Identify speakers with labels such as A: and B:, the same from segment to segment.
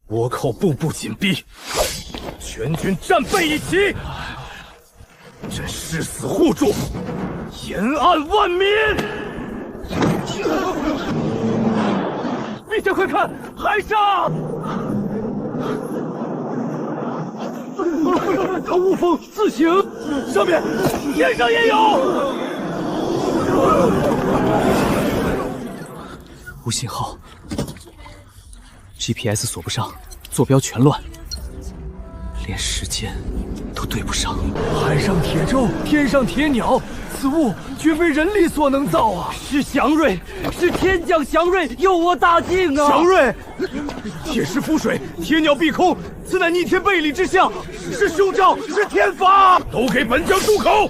A: 倭寇步步紧逼，全军战备一起，朕誓死护住沿岸万民。陛下快看，海上！他误风自行，上面天上也有。无信号 ，GPS 锁不上，坐标全乱，连时间都对不上。海上铁舟，天上铁鸟，此物绝非人力所能造啊！是祥瑞，是天降祥瑞，佑我大境啊！祥瑞，铁石覆水，铁鸟蔽空，此乃逆天背离之象，是凶兆，是天罚！都给本将住口！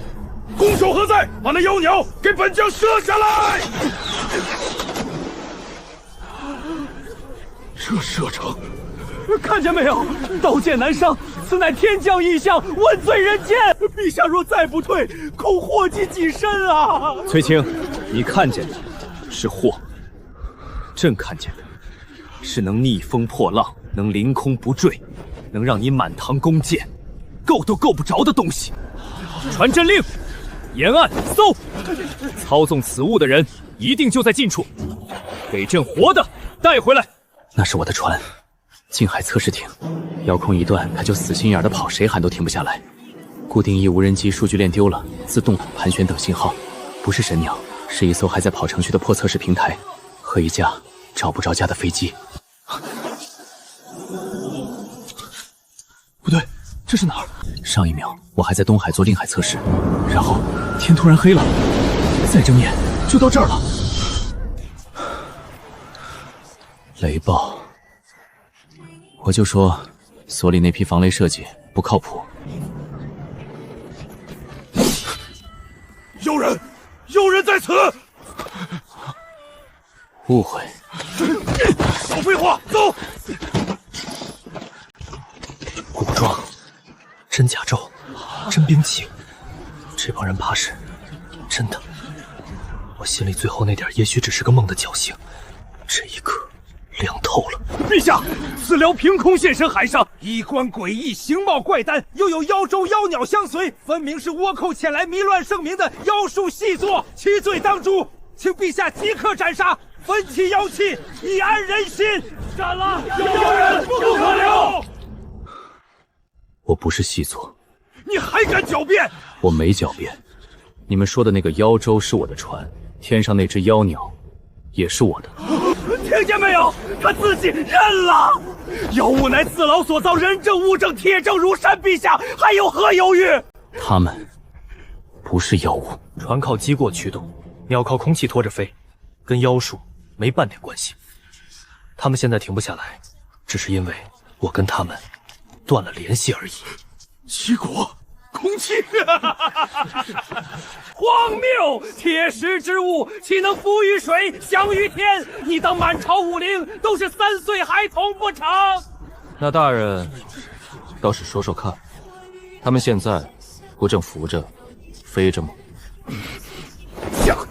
A: 弓手何在？把那妖鸟给本将射下来！这射程，看见没有？刀剑难伤，此乃天降异象，问罪人间。陛下若再不退，恐祸及己身啊！
B: 崔青，你看见的是祸，朕看见的是能逆风破浪，能凌空不坠，能让你满堂弓箭够都够不着的东西。传朕令，沿岸搜，操纵此物的人一定就在近处，给朕活的带回来。
C: 那是我的船，近海测试艇，遥控一断，它就死心眼的跑，谁喊都停不下来。固定翼无人机数据链丢了，自动盘旋等信号，不是神鸟，是一艘还在跑程序的破测试平台和一架找不着家的飞机。
A: 不对，这是哪儿？
C: 上一秒我还在东海做令海测试，然后天突然黑了，再睁眼就到这儿了。雷暴，我就说所里那批防雷设计不靠谱。
A: 有人，有人在此！
C: 误会。
A: 少废话，走！
C: 古装，真甲胄，真兵器，这帮人怕是真的。我心里最后那点也许只是个梦的侥幸，这一刻凉透了。
A: 陛下，此辽凭空现身海上，衣冠诡异，形貌怪诞，又有妖舟妖鸟相随，分明是倭寇前来迷乱圣明的妖术细作，其罪当诛，请陛下即刻斩杀，焚其妖气，以安人心。斩了，妖人不可留！
C: 我不是细作，
A: 你还敢狡辩？
C: 我没狡辩。你们说的那个妖舟是我的船，天上那只妖鸟也是我的。
A: 听见没有？他自己认了。妖物乃自老所造，人证物证，铁证如山。陛下还有何犹豫？
C: 他们不是妖物，
B: 船靠机过驱动，鸟靠空气拖着飞，跟妖术没半点关系。他们现在停不下来，只是因为我跟他们断了联系而已。
A: 齐国空气，荒谬！铁石之物岂能浮于水，降于天？你当满朝武林都是3岁孩童不成？
B: 那大人倒是说说看，他们现在不正浮着、飞着吗？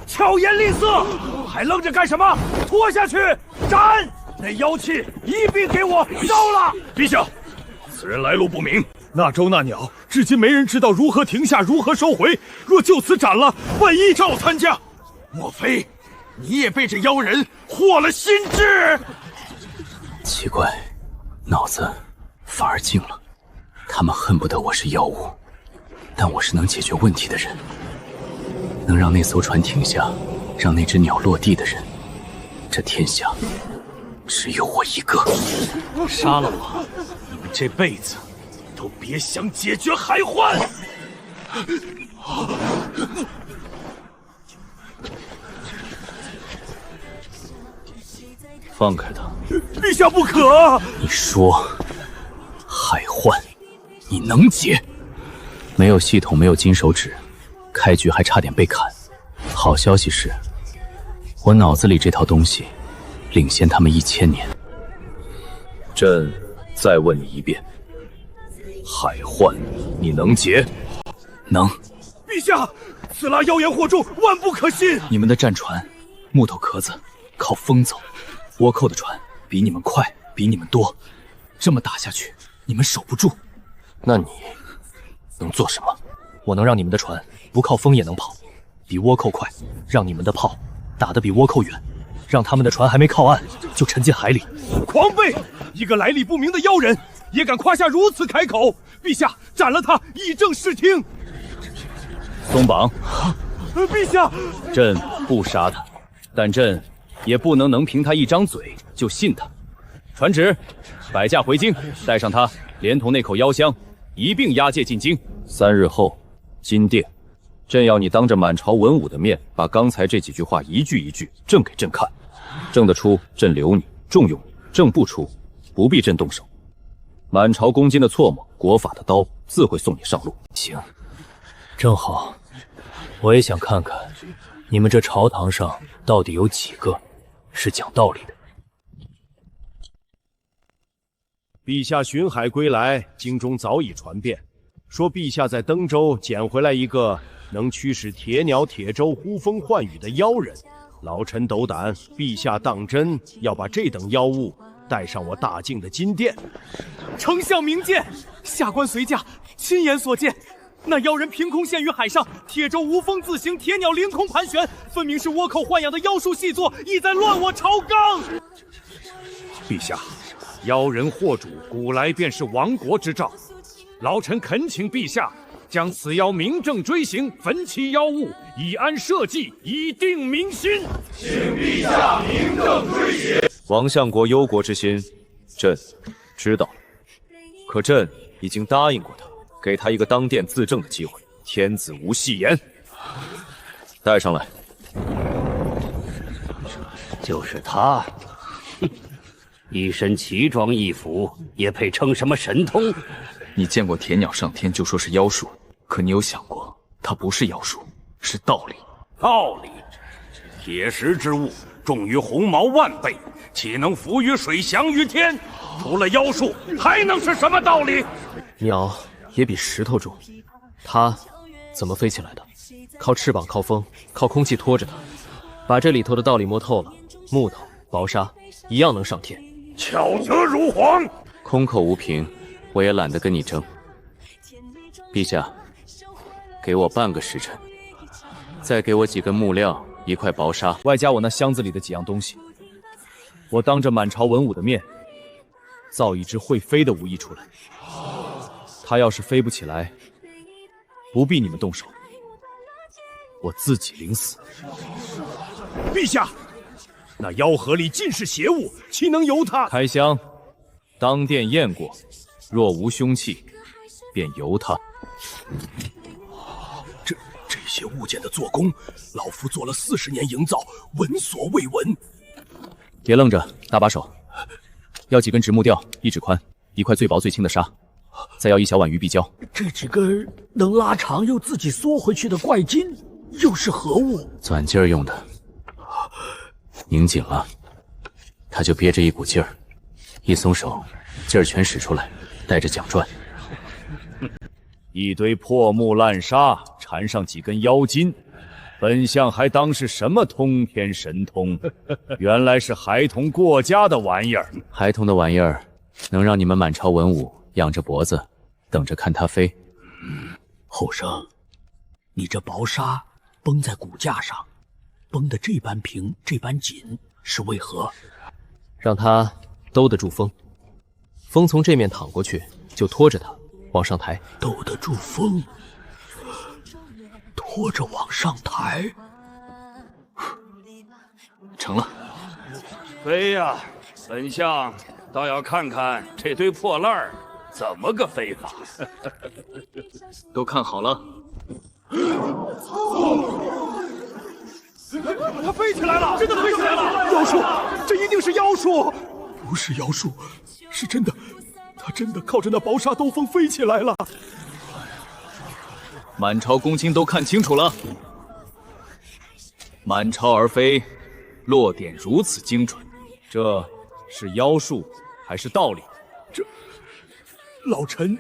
A: 巧言令色，还愣着干什么？拖下去斩！那妖气一并给我烧了！陛下，此人来路不明。那舟那鸟，至今没人知道如何停下，如何收回。若就此斩了，万一照参加，莫非你也被这妖人惑了心智？
C: 奇怪，脑子反而静了。他们恨不得我是妖物，但我是能解决问题的人，能让那艘船停下，让那只鸟落地的人。这天下只有我一个。
A: 杀了我，你们这辈子都别想解决海患！
C: 放开他！
A: 陛下不可！
C: 你说，海患，你能解？没有系统，没有金手指，开局还差点被砍。好消息是，我脑子里这套东西领先他们1000年。朕再问你一遍，海患你能解？能。
A: 陛下，此拉妖言惑众，万不可信。
C: 你们的战船，木头壳子，靠风走。倭寇的船比你们快，比你们多，这么打下去，你们守不住。
B: 那你能做什么？
C: 我能让你们的船不靠风也能跑，比倭寇快；让你们的炮打得比倭寇远，让他们的船还没靠岸就沉进海里。
A: 狂悖！一个来历不明的妖人也敢夸下如此开口！陛下，斩了他，以正视听。
C: 松绑！
A: 陛下，
C: 朕不杀他，但朕也不能凭他一张嘴就信他。传旨，摆驾回京，带上他，连同那口妖香一并押解进京。3日后，金殿，朕要你当着满朝文武的面，把刚才这几句话一句一句正给朕看。正得出，朕留你，重用你；正不出，不必朕动手。满朝公斤的唾沫，国法的刀，自会送你上路。行，正好，我也想看看你们这朝堂上到底有几个是讲道理的。
D: 陛下巡海归来，京中早已传遍，说陛下在登州捡回来一个能驱使铁鸟、铁舟呼风唤雨的妖人。老臣斗胆，陛下当真要把这等妖物带上我大晋的金殿？
A: 丞相明鉴，下官随驾，亲眼所见。那妖人凭空现于海上，铁舟无风自行，铁鸟凌空盘旋，分明是倭寇豢养的妖术细作，意在乱我朝纲。
E: 陛下，妖人惑主古来便是亡国之兆，老臣恳请陛下将此妖明正追刑，焚其妖物，以安社稷，以定民心。
F: 请陛下明正追刑。
B: 王相国忧国之心，朕知道了。可朕已经答应过他，给他一个当殿自证的机会。天子无戏言，带上来。
G: 就是他，一身奇装异服，也配称什么神通？
C: 你见过铁鸟上天就说是妖术，可你有想过，它不是妖术，是道理。
E: 道理，铁石之物重于鸿毛万倍，岂能浮于水，翔于天？除了妖术，还能是什么道理？
C: 鸟也比石头重，它怎么飞起来的？靠翅膀，靠风，靠空气拖着它。把这里头的道理摸透了，木头、薄纱一样能上天。
E: 巧舌如簧，
C: 空口无凭，我也懒得跟你争。陛下，给我半个时辰，再给我几根木料，一块薄纱，外加我那箱子里的几样东西。我当着满朝文武的面，造一只会飞的无翼出来。它要是飞不起来，不必你们动手，我自己领死。
D: 陛下，那妖盒里尽是邪物，岂能由他？
C: 开箱，当殿验过，若无凶器，便由他。
D: 这些物件的做工，老夫做了40年营造，闻所未闻。
C: 别愣着，搭把手。要几根直木吊，1指宽，一块最薄最轻的纱，再要1小碗鱼臂胶。
H: 这几根能拉长又自己缩回去的怪筋，又是何物？
C: 钻劲儿用的，拧紧了，他就憋着一股劲儿，一松手，劲儿全使出来，带着桨转。一堆破木烂沙，缠上几根妖筋，本相还当是什么通天神通，原来是孩童过家的玩意儿。孩童的玩意儿，能让你们满朝文武仰着脖子，等着看它飞。
H: 后生，你这薄纱绷在骨架上，绷得这般平这般紧，是为何？
C: 让它兜得住风，风从这面淌过去，就拖着它往上抬。
H: 兜得住风，拖着往上抬。
C: 成了。
E: 飞呀，本相倒要看看这堆破烂儿怎么个飞法。
C: 都看好了。
D: 它飞起来了，真的飞起来了！妖术，这一定是妖术！不是妖术，是真的，它真的靠着那薄纱兜风飞起来了。
C: 满朝公卿都看清楚了，满朝而飞，落点如此精准，这是妖术还是道理？
D: 老臣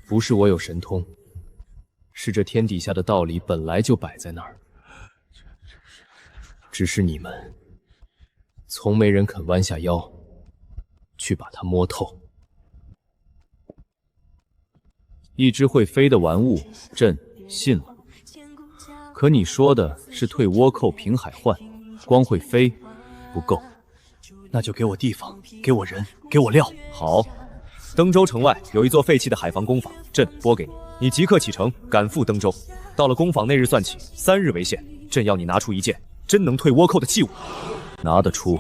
C: 不是我有神通，是这天底下的道理本来就摆在那儿，只是你们从没人肯弯下腰去把它摸透。
B: 一只会飞的玩物，朕信了。可你说的是退倭寇平海患，光会飞不够，
A: 那就给我地方，给我人，给我料。
B: 好，登州城外有一座废弃的海防工坊，朕拨给你，你即刻启程赶赴登州。到了工坊那日算起，3日为限。朕要你拿出一件真能退倭寇的器物，拿得出，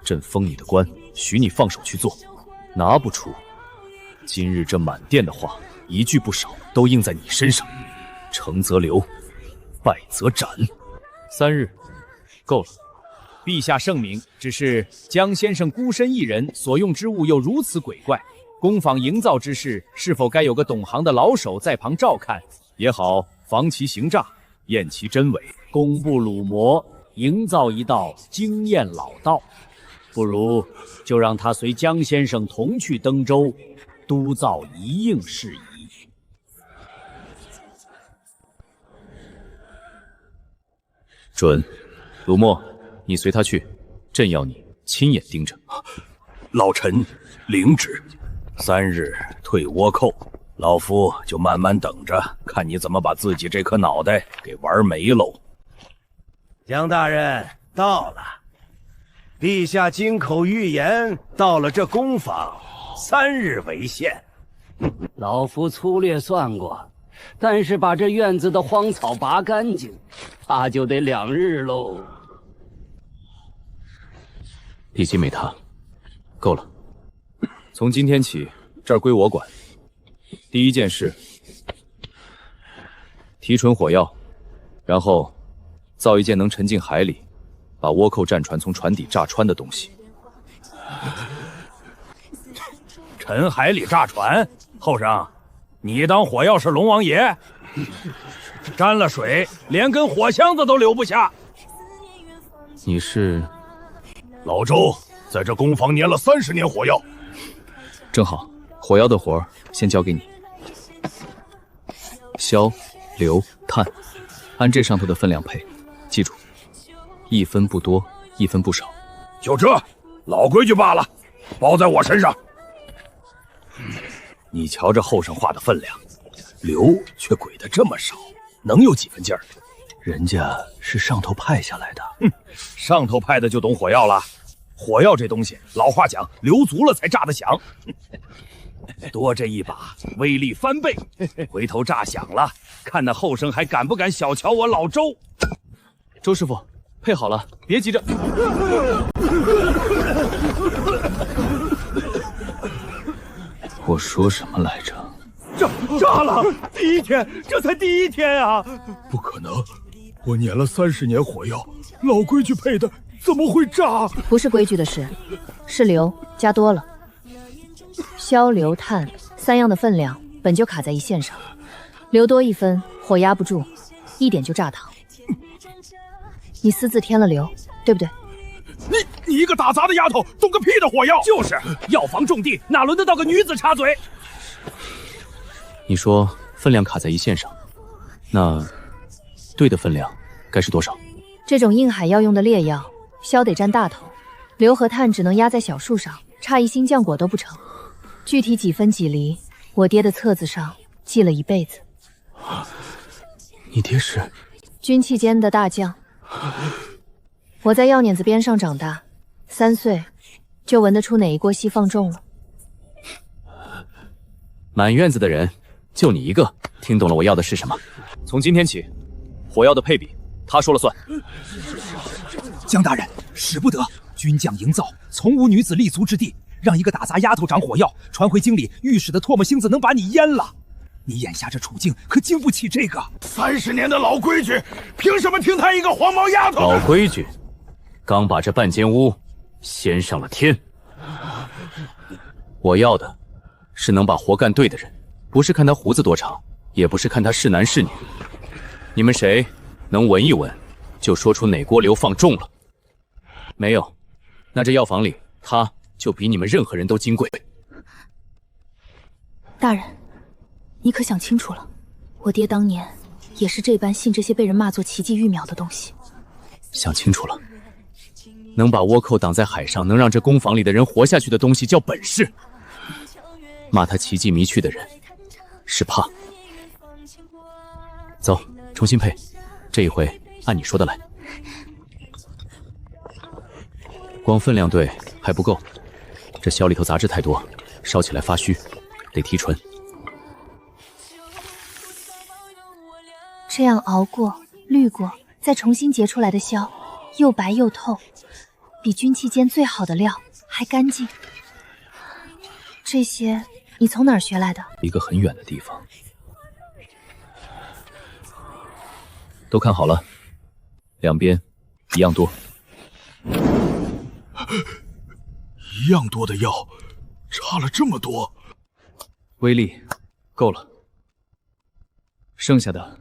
B: 朕封你的官，许你放手去做；拿不出，今日这满殿的话，一句不少都应在你身上。成则留，败则斩。3日，够了。
I: 陛下圣明，只是江先生孤身一人，所用之物又如此鬼怪，工坊营造之事，是否该有个懂行的老手在旁照看？
B: 也好，防其行诈，验其真伪。
H: 工部鲁模营造一道经验老道，不如就让他随江先生同去登州，督造一应事宜。
B: 准，鲁墨，你随他去，朕要你亲眼盯着。
J: 老臣领旨。3日退倭寇，老夫就慢慢等着，看你怎么把自己这颗脑袋给玩没喽。
D: 江大人到了，陛下金口玉言，到了这工坊，3日为限。
G: 老夫粗略算过，但是把这院子的荒草拔干净，怕就得2日喽。
B: 地基没塌，够了。从今天起，这儿归我管。第一件事，提纯火药，然后造一件能沉进海里，把倭寇战船从船底炸穿的东西。
J: 沉海里炸船，后生，你当火药是龙王爷？沾了水，连根火箱子都留不下。
B: 你是？
J: 老周在这工坊粘了30年火药。
C: 正好，火药的活儿先交给你。硝、硫、碳，按这上头的分量配，记住，1分不多，1分不少。
J: 就这，老规矩罢了，包在我身上。你瞧这后生话的分量，硫却鬼得这么少，能有几分劲儿？
H: 人家是上头派下来的。
J: 上头派的就懂火药了。火药这东西，老话讲，留足了才炸得响。多这一把，威力翻倍。回头炸响了，看那后生还敢不敢小瞧我老周？
C: 周师傅，配好了，别急着。我说什么来着？
D: 炸了！第一天，这才第1天啊！
J: 不可能，我粘了30年火药，老规矩配的，怎么会炸？
K: 不是规矩的事，是硫加多了。硝、硫、碳3样的分量本就卡在一线上，硫多1分，火压不住，1点就炸膛。你私自添了硫，对不对？
J: 你一个打杂的丫头，懂个屁的火药！
I: 就是药房种地，哪轮得到个女子插嘴？
C: 你说分量卡在一线上，那对的分量该是多少？
K: 这种硬海药用的烈药，硝得占大头，硫和碳只能压在小数上，差1星浆果都不成。具体几分几厘，我爹的册子上记了一辈子。
C: 你爹是
K: 军器间的大将，我在药碾子边上长大，3岁就闻得出哪一锅稀放重了。
C: 满院子的人，就你一个听懂了我要的是什么？
B: 从今天起，火药的配比他说了算。
A: 江大人，使不得！军将营造，从无女子立足之地，让一个打杂丫头长火药，传回京里，御史的唾沫星子能把你淹了。你眼下这处境可经不起这个。
J: 30年的老规矩，凭什么听他一个黄毛丫头？
C: 老规矩，刚把这半间屋掀上了天。我要的是能把活干对的人，不是看他胡子多长，也不是看他是男是女。你们谁能闻一闻，就说出哪锅硫放重了？没有，那这药房里他就比你们任何人都金贵。
K: 大人，你可想清楚了，我爹当年也是这般信这些被人骂作奇迹玉苗的东西。
C: 想清楚了，能把倭寇挡在海上，能让这工坊里的人活下去的东西叫本事。骂他奇迹迷去的人是怕。走，重新配，这一回按你说的来。光分量对还不够，这硝里头杂质太多，烧起来发虚，得提纯。
K: 这样熬过、滤过，再重新结出来的硝，又白又透，比军器间最好的料还干净。这些你从哪儿学来的？
C: 一个很远的地方。都看好了，两边一样多。
L: 一样多的药，差了这么多，
C: 威力够了。剩下的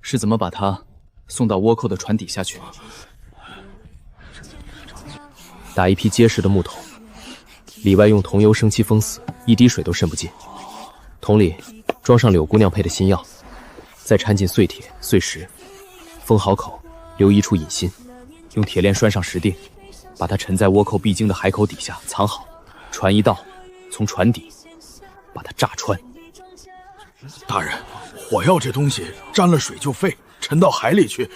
C: 是怎么把它送到倭寇的船底下去。
M: 打一批结实的木桶，里外用桐油生漆封死，一滴水都渗不进。桶里装上柳姑娘配的新药，再掺进碎铁、碎石，封好口，留一处引心，用铁链拴上石钉，把它沉在倭寇必经的海口底下藏好。船一到，从船底把它炸穿。
L: 大人，火药这东西沾了水就废，沉到海里去，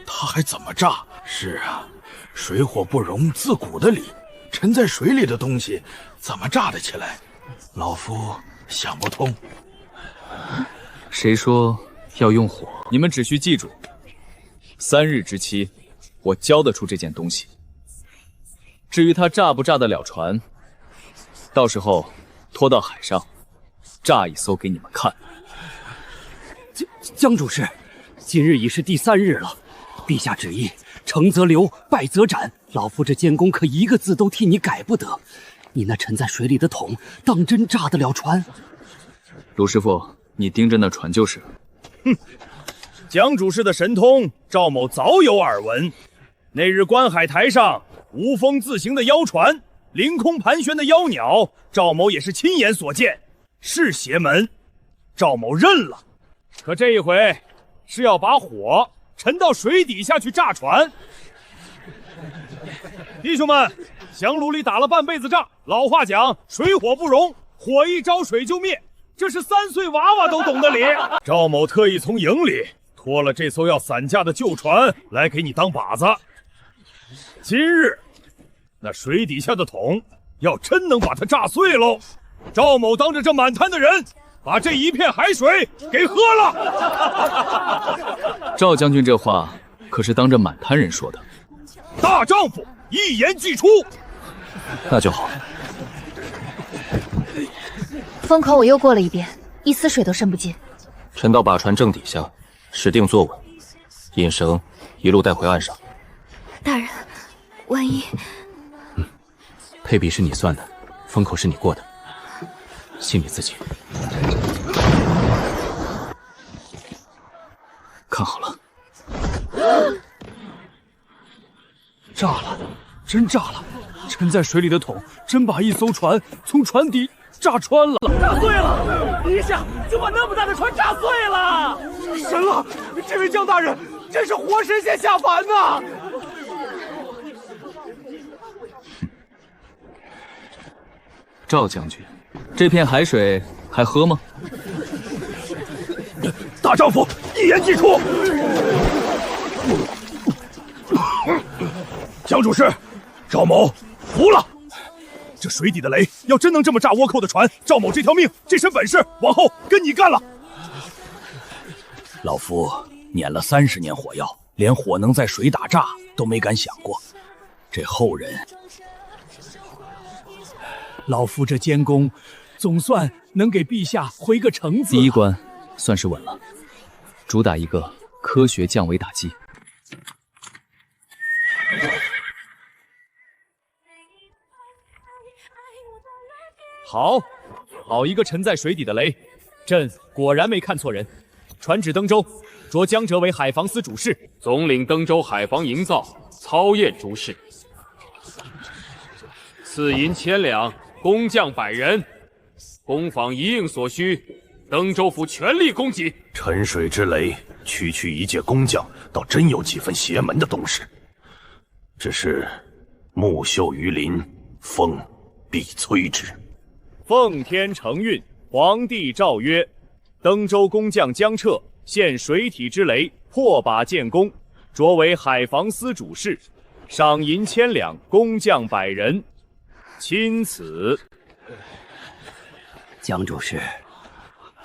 L: 它还怎么炸？是啊，水火不容，自古的理。沉在水里的东西怎么炸得起来？老夫想不通。
C: 谁说要用火？你们只需记住，3日之期，我交得出这件东西。至于它炸不炸得了船，到时候拖到海上，炸一艘给你们看。
G: 江主事，今日已是第3日了，陛下旨意，成则留，败则斩。老夫这监工可一个字都替你改不得。你那沉在水里的桶，当真炸得了船？
C: 鲁师傅，你盯着那船就是。
J: 哼，江主事的神通，赵某早有耳闻。那日观海台上无风自行的妖船，凌空盘旋的妖鸟，赵某也是亲眼所见，是邪门，赵某认了。可这一回是要把火沉到水底下去炸船。弟兄们，降炉里打了半辈子仗，老话讲水火不容，火一着水就灭，这是3岁娃娃都懂的理。赵某特意从营里拖了这艘要散架的旧船来给你当靶子。今日那水底下的桶要真能把它炸碎喽，赵某当着这满滩的人，把这一片海水给喝了。
C: 赵将军这话可是当着满滩人说的。
J: 大丈夫一言既出。
C: 那就好。
K: 风口我又过了一遍，一丝水都渗不进。
M: 沉到靶船正底下，石定坐稳，引绳一路带回岸上。
K: 大人，万一……
C: 配比是你算的，风口是你过的，信你自己。看好了。
A: 炸了，真炸了！沉在水里的桶真把一艘船从船底炸穿了，
I: 炸碎了！一下就把那么大的船炸碎了！
A: 神了！这位江大人真是活神仙下凡呐！
C: 赵将军，这片海水还喝吗？
J: 大丈夫一言既出。江主事，赵某服了。这水底的雷要真能这么炸倭寇的船，赵某这条命这身本事往后跟你干了。
L: 老夫捻了30年火药，连火能在水打炸都没敢想过。这后人，
A: 老夫这监工总算能给陛下回个成字。
C: 第一关算是稳了，主打一个科学降维打击。
I: 好一个沉在水底的雷！朕果然没看错人。传旨登州，着江哲为海防司主事，
N: 总领登州海防营造，操验诸事。赐银1000两，工匠100人，工坊一应所需，登州府全力供给。
D: 沉水之雷，区区一介工匠，倒真有几分邪门的东西。只是木秀于林，风必摧之。
I: 奉天承运，皇帝诏曰：登州工匠江彻现水体之雷，破把建功，擢为海防司主事，赏银1000两，工匠100人。钦此。
G: 江主事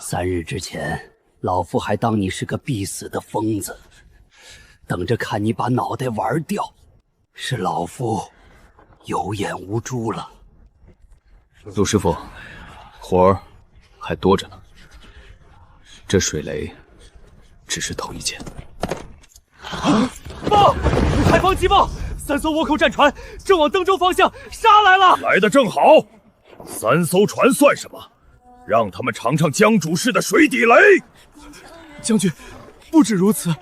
G: ，3日之前，老夫还当你是个必死的疯子，等着看你把脑袋玩掉，是老夫有眼无珠了。
C: 陆师傅，活儿还多着呢。这水雷只是头一件。
A: 报！海防急报！3艘倭寇战船正往登州方向杀来了！
J: 来得正好，3艘船算什么？让他们尝尝江主事的水底雷。
A: 将军，不止如此，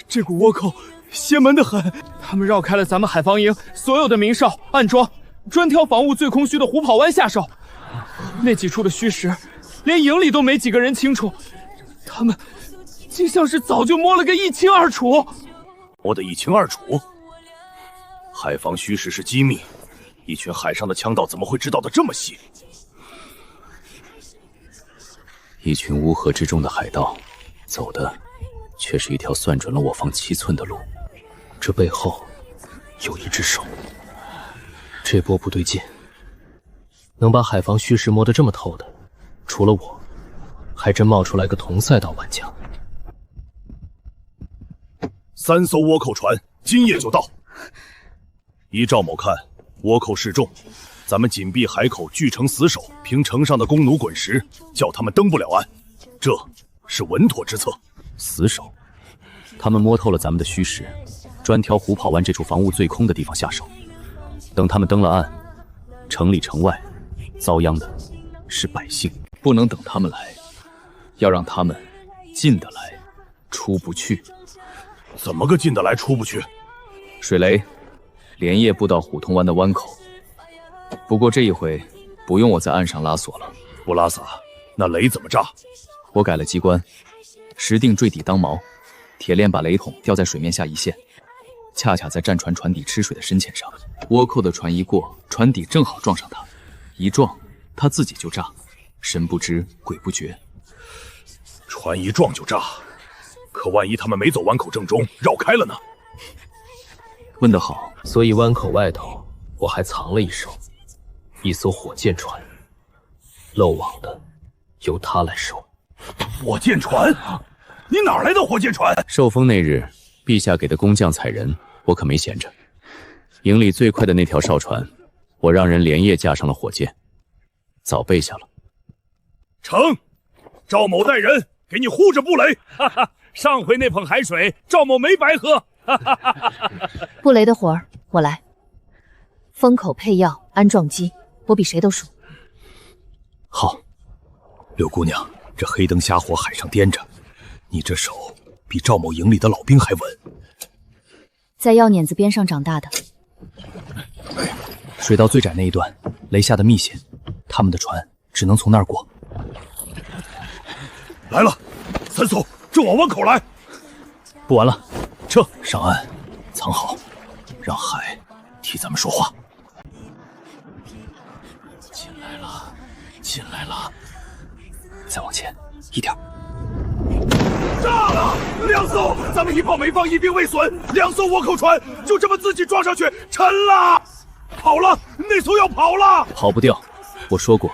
A: 这股倭寇邪门得很，他们绕开了咱们海防营所有的明哨暗桩，专挑防务最空虚的虎跑湾下手。那几处的虚实，连营里都没几个人清楚，他们竟像是早就摸了个一清二楚。
J: 摸得一清二楚？海防虚实是机密，一群海上的强盗怎么会知道的这么细？
C: 一群乌合之众的海盗，走的却是一条算准了我方7寸的路。这背后有一只手。这波不对劲，能把海防虚实摸得这么透的，除了我，还真冒出来个同赛道玩家。
J: 3艘倭寇船今夜就到。依赵某看，倭寇示众，咱们紧闭海口，据城死守，凭城上的弓弩滚石，叫他们登不了岸，这是稳妥之策。
C: 死守？他们摸透了咱们的虚实，专挑虎跑湾这处防务最空的地方下手。等他们登了岸，城里城外遭殃的是百姓。不能等他们来，要让他们进得来，出不去。
J: 怎么个进得来出不去？
C: 水雷连夜布到虎通湾的湾口，不过这一回不用我在岸上拉锁了。
J: 不拉撒，那雷怎么炸？
C: 我改了机关，石定坠底当锚，铁链把雷筒吊在水面下一线，恰恰在战船船底吃水的深浅上。倭寇的船一过，船底正好撞上它，一撞它自己就炸，神不知鬼不觉。
J: 船一撞就炸，可万一他们没走湾口正中，绕开了呢？
C: 问得好，所以湾口外头我还藏了一手，一艘火箭船，漏网的由他来收。
J: 火箭船？你哪来的火箭船？
C: 受封那日，陛下给的工匠采人，我可没闲着。营里最快的那条哨船，我让人连夜架上了火箭，早备下了。
J: 成，赵某带人给你护着布雷。
I: 哈哈，上回那捧海水，赵某没白喝。
K: 布雷的活儿我来，封口配药安撞击，我比谁都熟。
J: 好，柳姑娘，这黑灯瞎火海上颠着，你这手比赵某营里的老兵还稳。
K: 在药碾子边上长大的。
C: 水道最窄那一段，雷下的密线，他们的船只能从那儿过。
J: 来了，3艘正往湾口来。
C: 不玩了，
J: 撤，上岸，藏好，让海替咱们说话。
C: 进来了，进来了，再往前一点。
J: 炸了！2艘，咱们一炮没放，一兵未损，2艘倭寇船就这么自己撞上去，沉了，跑了，那艘要跑了，
C: 跑不掉。我说过，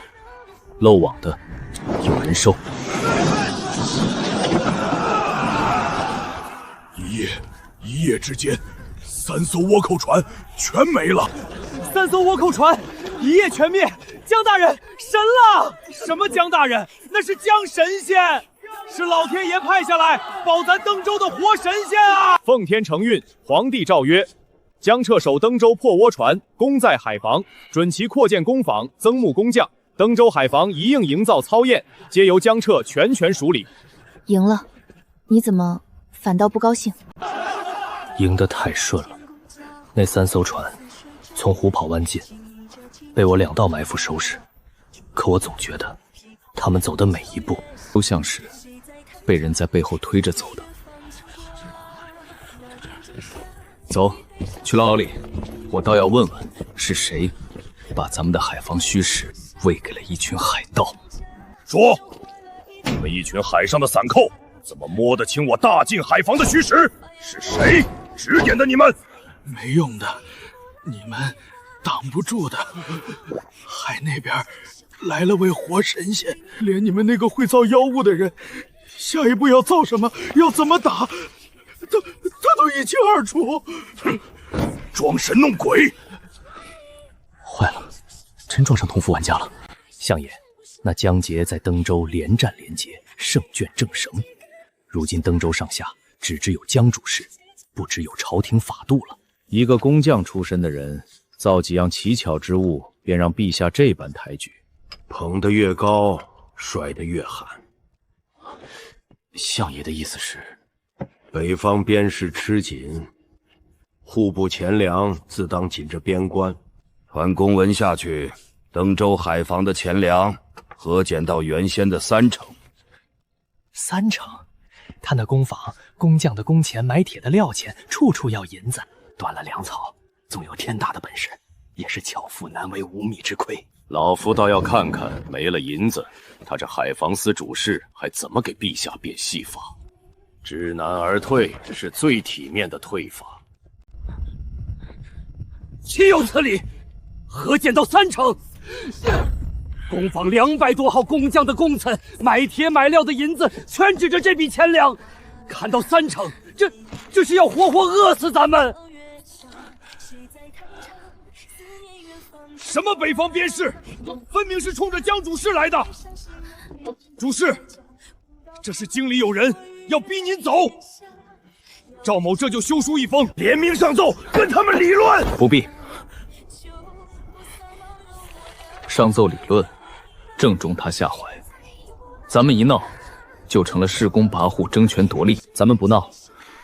C: 漏网的有人收。
J: 一夜之间，3艘倭寇船全没了。
A: 3艘倭寇船一夜全灭，江大人神了！什么江大人？那是江神仙，是老天爷派下来保咱登州的活神仙啊！
I: 奉天承运，皇帝诏曰：将撤守登州破倭船，功在海防，准其扩建工坊，增募工匠。登州海防一应营造操验，皆由江撤全权署理。
K: 赢了，你怎么反倒不高兴？
C: 赢得太顺了，那3艘船从虎跑湾进，被我2道埋伏收拾。可我总觉得，他们走的每一步都像是被人在背后推着走的。走，去牢里，我倒要问问，是谁把咱们的海防虚实喂给了一群海盗？
J: 说，你们一群海上的散寇，
D: 怎么摸得清我大晋海防的虚实？是谁指点的你们？
L: 没用的，你们挡不住的。海那边来了位活神仙，连你们那个会造妖物的人，下一步要造什么，要怎么打，他都一清二楚。
D: 装神弄鬼！
C: 坏了，真撞上同服玩家了。相爷，那江杰在登州连战连捷，胜券正绳。如今登州上下只知有江主事，不知有朝廷法度了。
B: 一个工匠出身的人，造几样奇巧之物，便让陛下这般抬举，
D: 捧得越高，摔得越狠。
C: 相爷的意思是，
D: 北方边事吃紧，户部钱粮自当紧着边关。
J: 传公文下去，登州海防的钱粮核减到原先的30%。
A: 30%？他那工坊工匠的工钱、买铁的料钱，处处要银子。断了粮草，纵有天大的本事，也是巧妇难为无米之亏。
C: 老夫倒要看看，没了银子，他这海防司主事还怎么给陛下变戏法？知难而退是最体面的退法。
G: 岂有此理！核减到30%，工坊200多号工匠的工钱、买铁买料的银子，全指着这笔钱粮。看到30%，这是要活活饿死咱们！
D: 什么北方边事，分明是冲着江主事来的。主事，这是京里有人要逼您走。赵某这就修书一封，联名上奏，跟他们理论。
C: 不必。上奏理论，正中他下怀。咱们一闹，就成了恃功跋扈、争权夺利。咱们不闹，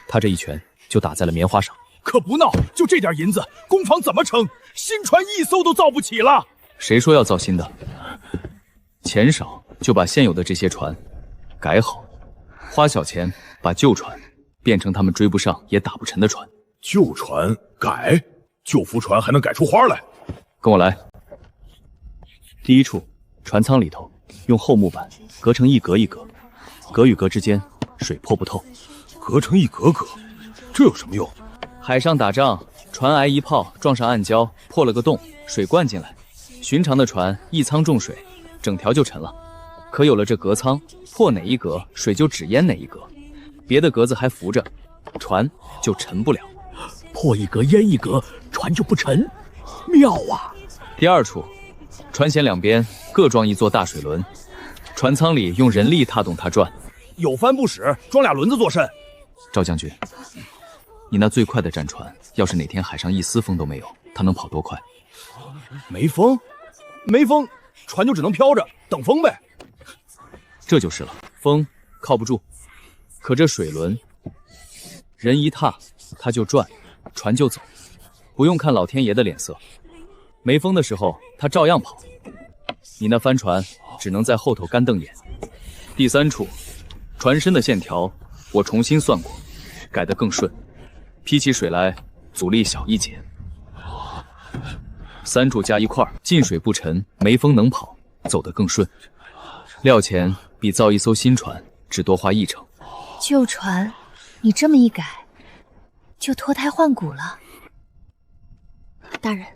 C: 他这一拳就打在了棉花上。
L: 可不闹，就这点银子，工坊怎么成？新船1艘都造不起了。
C: 谁说要造新的？钱少就把现有的这些船改好，花小钱把旧船变成他们追不上也打不沉的船。
L: 旧船改，旧浮船还能改出花来？
C: 跟我来。第一处，船舱里头用厚木板隔成一格一格，格与格之间水泼不透。
L: 隔成一格格，这有什么用？
C: 海上打仗，船挨一炮撞上暗礁，破了个洞，水灌进来。寻常的船一舱中水，整条就沉了。可有了这隔舱，破哪一格，水就只淹哪一格，别的格子还浮着，船就沉不了。
A: 破一格淹一格，船就不沉，妙啊！
C: 第二处，船舷两边各装一座大水轮，船舱里用人力踏动它转。
I: 有帆不使，装俩轮子做甚？
C: 赵将军，你那最快的战船，要是哪天海上一丝风都没有，它能跑多快？
I: 没风，没风，船就只能飘着等风呗。
C: 这就是了，风靠不住，可这水轮，人一踏它就转，船就走，不用看老天爷的脸色。没风的时候，它照样跑。你那帆船只能在后头干瞪眼。第三处，船身的线条我重新算过，改得更顺，劈起水来阻力小一截。三处加一块，进水不沉，没风能跑，走得更顺。料钱比造一艘新船只多花1成。
K: 旧船，你这么一改，就脱胎换骨了。
O: 大人，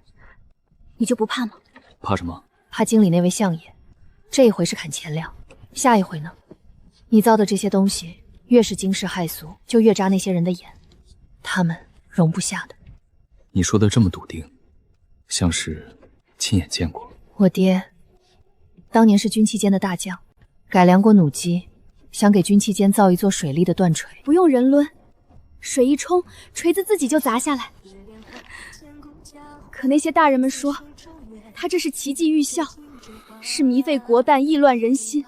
O: 你就不怕吗？
C: 怕什么？
K: 怕经理那位相爷。这一回是砍钱粮，下一回呢？你造的这些东西，越是惊世骇俗，就越扎那些人的眼，他们容不下的。
C: 你说的这么笃定，像是亲眼见过。
K: 我爹当年是军器监的大将，改良过弩机，想给军器监造一座水力的断锤。
O: 不用人抡，水一冲，锤子自己就砸下来。可那些大人们说，他这是奇技预效，是糜费国弹、意乱人心，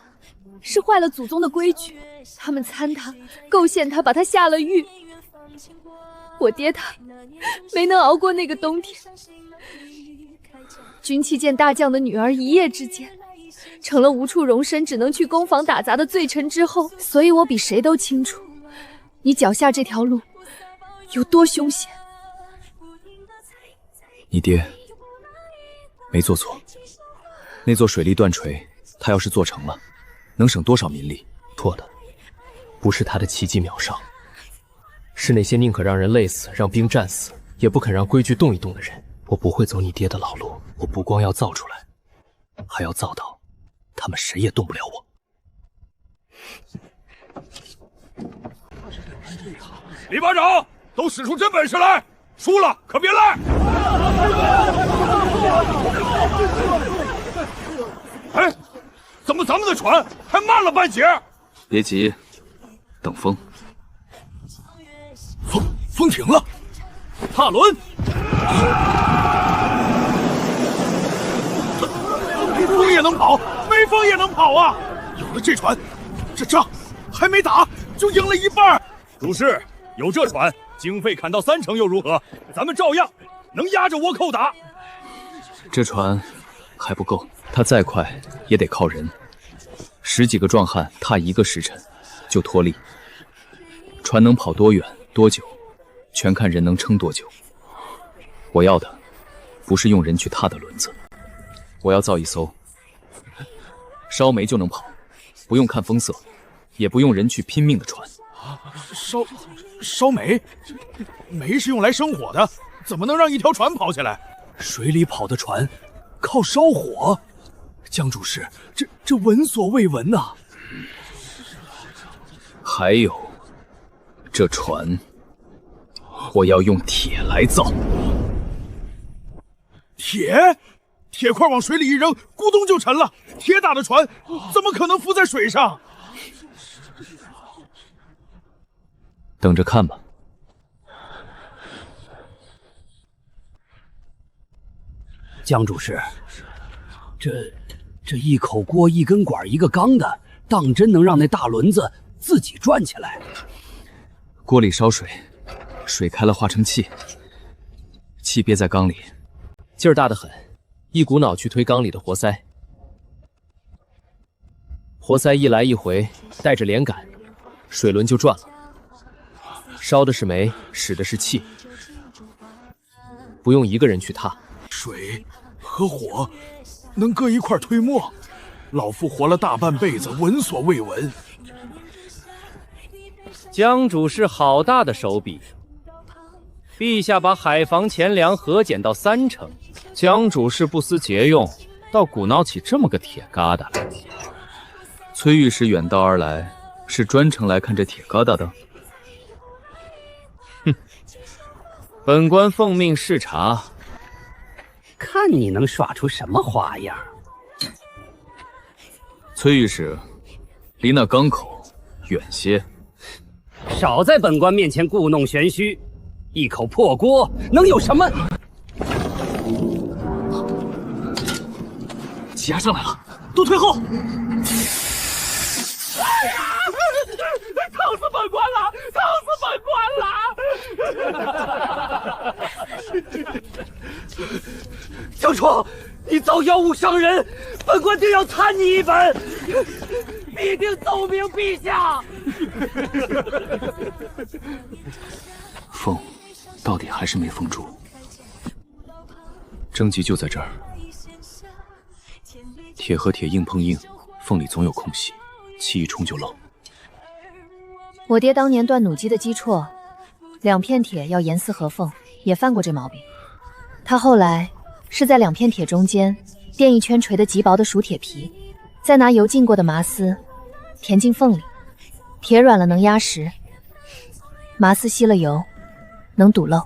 O: 是坏了祖宗的规矩。他们参他、构陷他，把他下了狱。我爹他没能熬过那个冬天。军器监大将的女儿一夜之间成了无处容身，只能去工坊打杂的罪臣之后。所以我比谁都清楚，你脚下这条路有多凶险。
C: 你爹没做错，那座水力断锤，他要是做成了，能省多少民力？错的
M: 不是他的奇迹秒杀，是那些宁可让人累死、让兵战死，也不肯让规矩动一动的人。我不会走你爹的老路，我不光要造出来，还要造到他们谁也动不了我。
E: 李班长，都使出真本事来，输了可别赖。哎，怎么咱们的船还慢了半截？
C: 别急，等风。
L: 风停了，
B: 踏轮。
L: 风也能跑，没风也能跑啊！有了这船，这仗还没打就赢了一半。
I: 主事，有这船，经费砍到30%又如何？咱们照样能压着倭寇打。
C: 这船还不够，它再快也得靠人。10几个壮汉踏1个时辰就脱力，船能跑多远多久，全看人能撑多久。我要的不是用人去踏的轮子，我要造一艘烧煤就能跑，不用看风色，也不用人去拼命的船。
L: 烧煤？煤是用来生火的，怎么能让一条船跑起来？
A: 水里跑的船靠烧火，江主事，这闻所未闻呐！
C: 还有，这船我要用铁来造。
L: 铁块往水里一扔，咕咚就沉了。铁打的船怎么可能浮在水上？
C: 等着看吧。
G: 江主事，这一口锅、一根管、一个缸的，当真能让那大轮子自己转起来？
C: 锅里烧水，水开了化成气，气憋在缸里，劲儿大得很，一股脑去推缸里的活塞。活塞一来一回，带着连杆，水轮就转了。烧的是煤，使的是气，不用一个人去踏。
L: 水和火能搁一块推磨，老夫活了大半辈子，闻所未闻。
H: 江主事好大的手笔，陛下把海防钱粮核减到30%，
B: 江主事不思节用，倒鼓挠起这么个铁疙瘩来。
C: 崔御史远道而来，是专程来看这铁疙瘩的？
H: 哼，本官奉命视察，
G: 看你能耍出什么花样。
C: 崔御史，离那缸口远些。
G: 少在本官面前故弄玄虚，一口破锅能有什么？
A: 挤压上来了，都退后！
F: 疼死本官了！疼死本官了！
G: 江楚，你造妖物伤人，本官定要参你一本，必定奏明陛下。
C: 风到底还是没封住，症结就在这儿。铁和铁硬碰硬，缝里总有空隙，气一冲就漏。
K: 我爹当年断弩机的基辍，2片铁要严丝合缝，也犯过这毛病。他后来是在2片铁中间垫一圈锤得极薄的熟铁皮，再拿油浸过的麻丝填进缝里，铁软了能压实，麻丝吸了油能堵漏。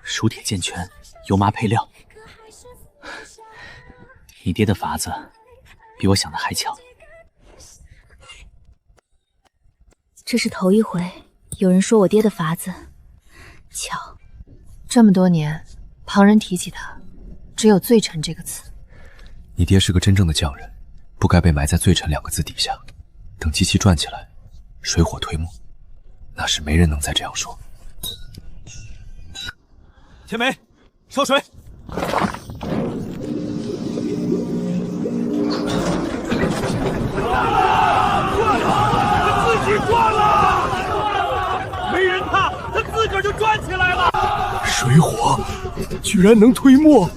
C: 熟铁健全，油麻配料。你爹的法子比我想的还巧。
K: 这是头一回有人说我爹的法子巧。这么多年，旁人提起他，只有罪臣这个词。
C: 你爹是个真正的匠人，不该被埋在罪臣2个字底下。等机器转起来，水火推磨，那是没人能再这样说。
B: 天梅，烧水。
F: 自己转了，没人踏，他自个儿就转起来了。
A: 水火居然能推磨，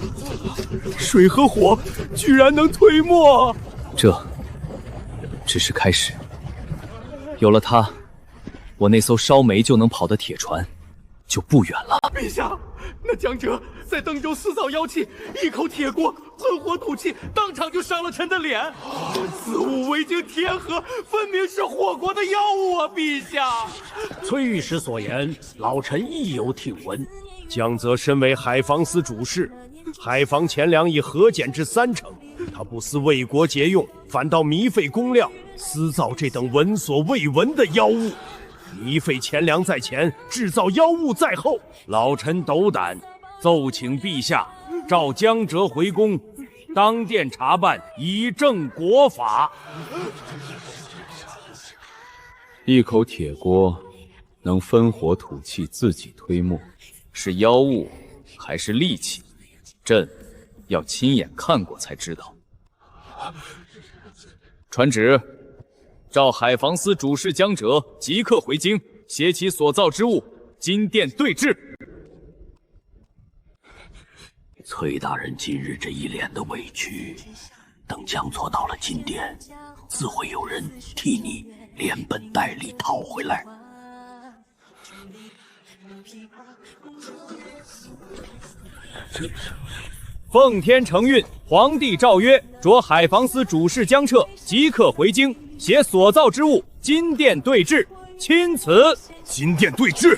A: 水和火居然能推磨，
C: 这只是开始。有了它，我那艘烧煤就能跑的铁船就不远了。
F: 陛下，那江哲在登州私造妖器，一口铁锅喷火吐气，当场就伤了臣的脸。此物未经填核，分明是火国的妖物啊！陛下，
H: 崔御史所言，老臣亦有听闻。
D: 江泽身为海防司主事，海防钱粮已核减至30%，他不思为国节用，反倒糜费公料，私造这等闻所未闻的妖物。糜费钱粮在前，制造妖物在后。
N: 老臣斗胆奏请陛下召江哲回宫，当殿查办，以正国法。
C: 一口铁锅能分火吐气，自己推磨，是妖物还是利器？朕要亲眼看过才知道。传旨，召海防司主事江哲即刻回京，携其所造之物，金殿对质。
P: 崔大人今日这一脸的委屈，等江错到了金殿，自会有人替你连本带利讨回来。
I: 奉天承运，皇帝诏曰：着海防司主事江彻即刻回京，携所造之物，金殿对质。钦此。
D: 金殿对质，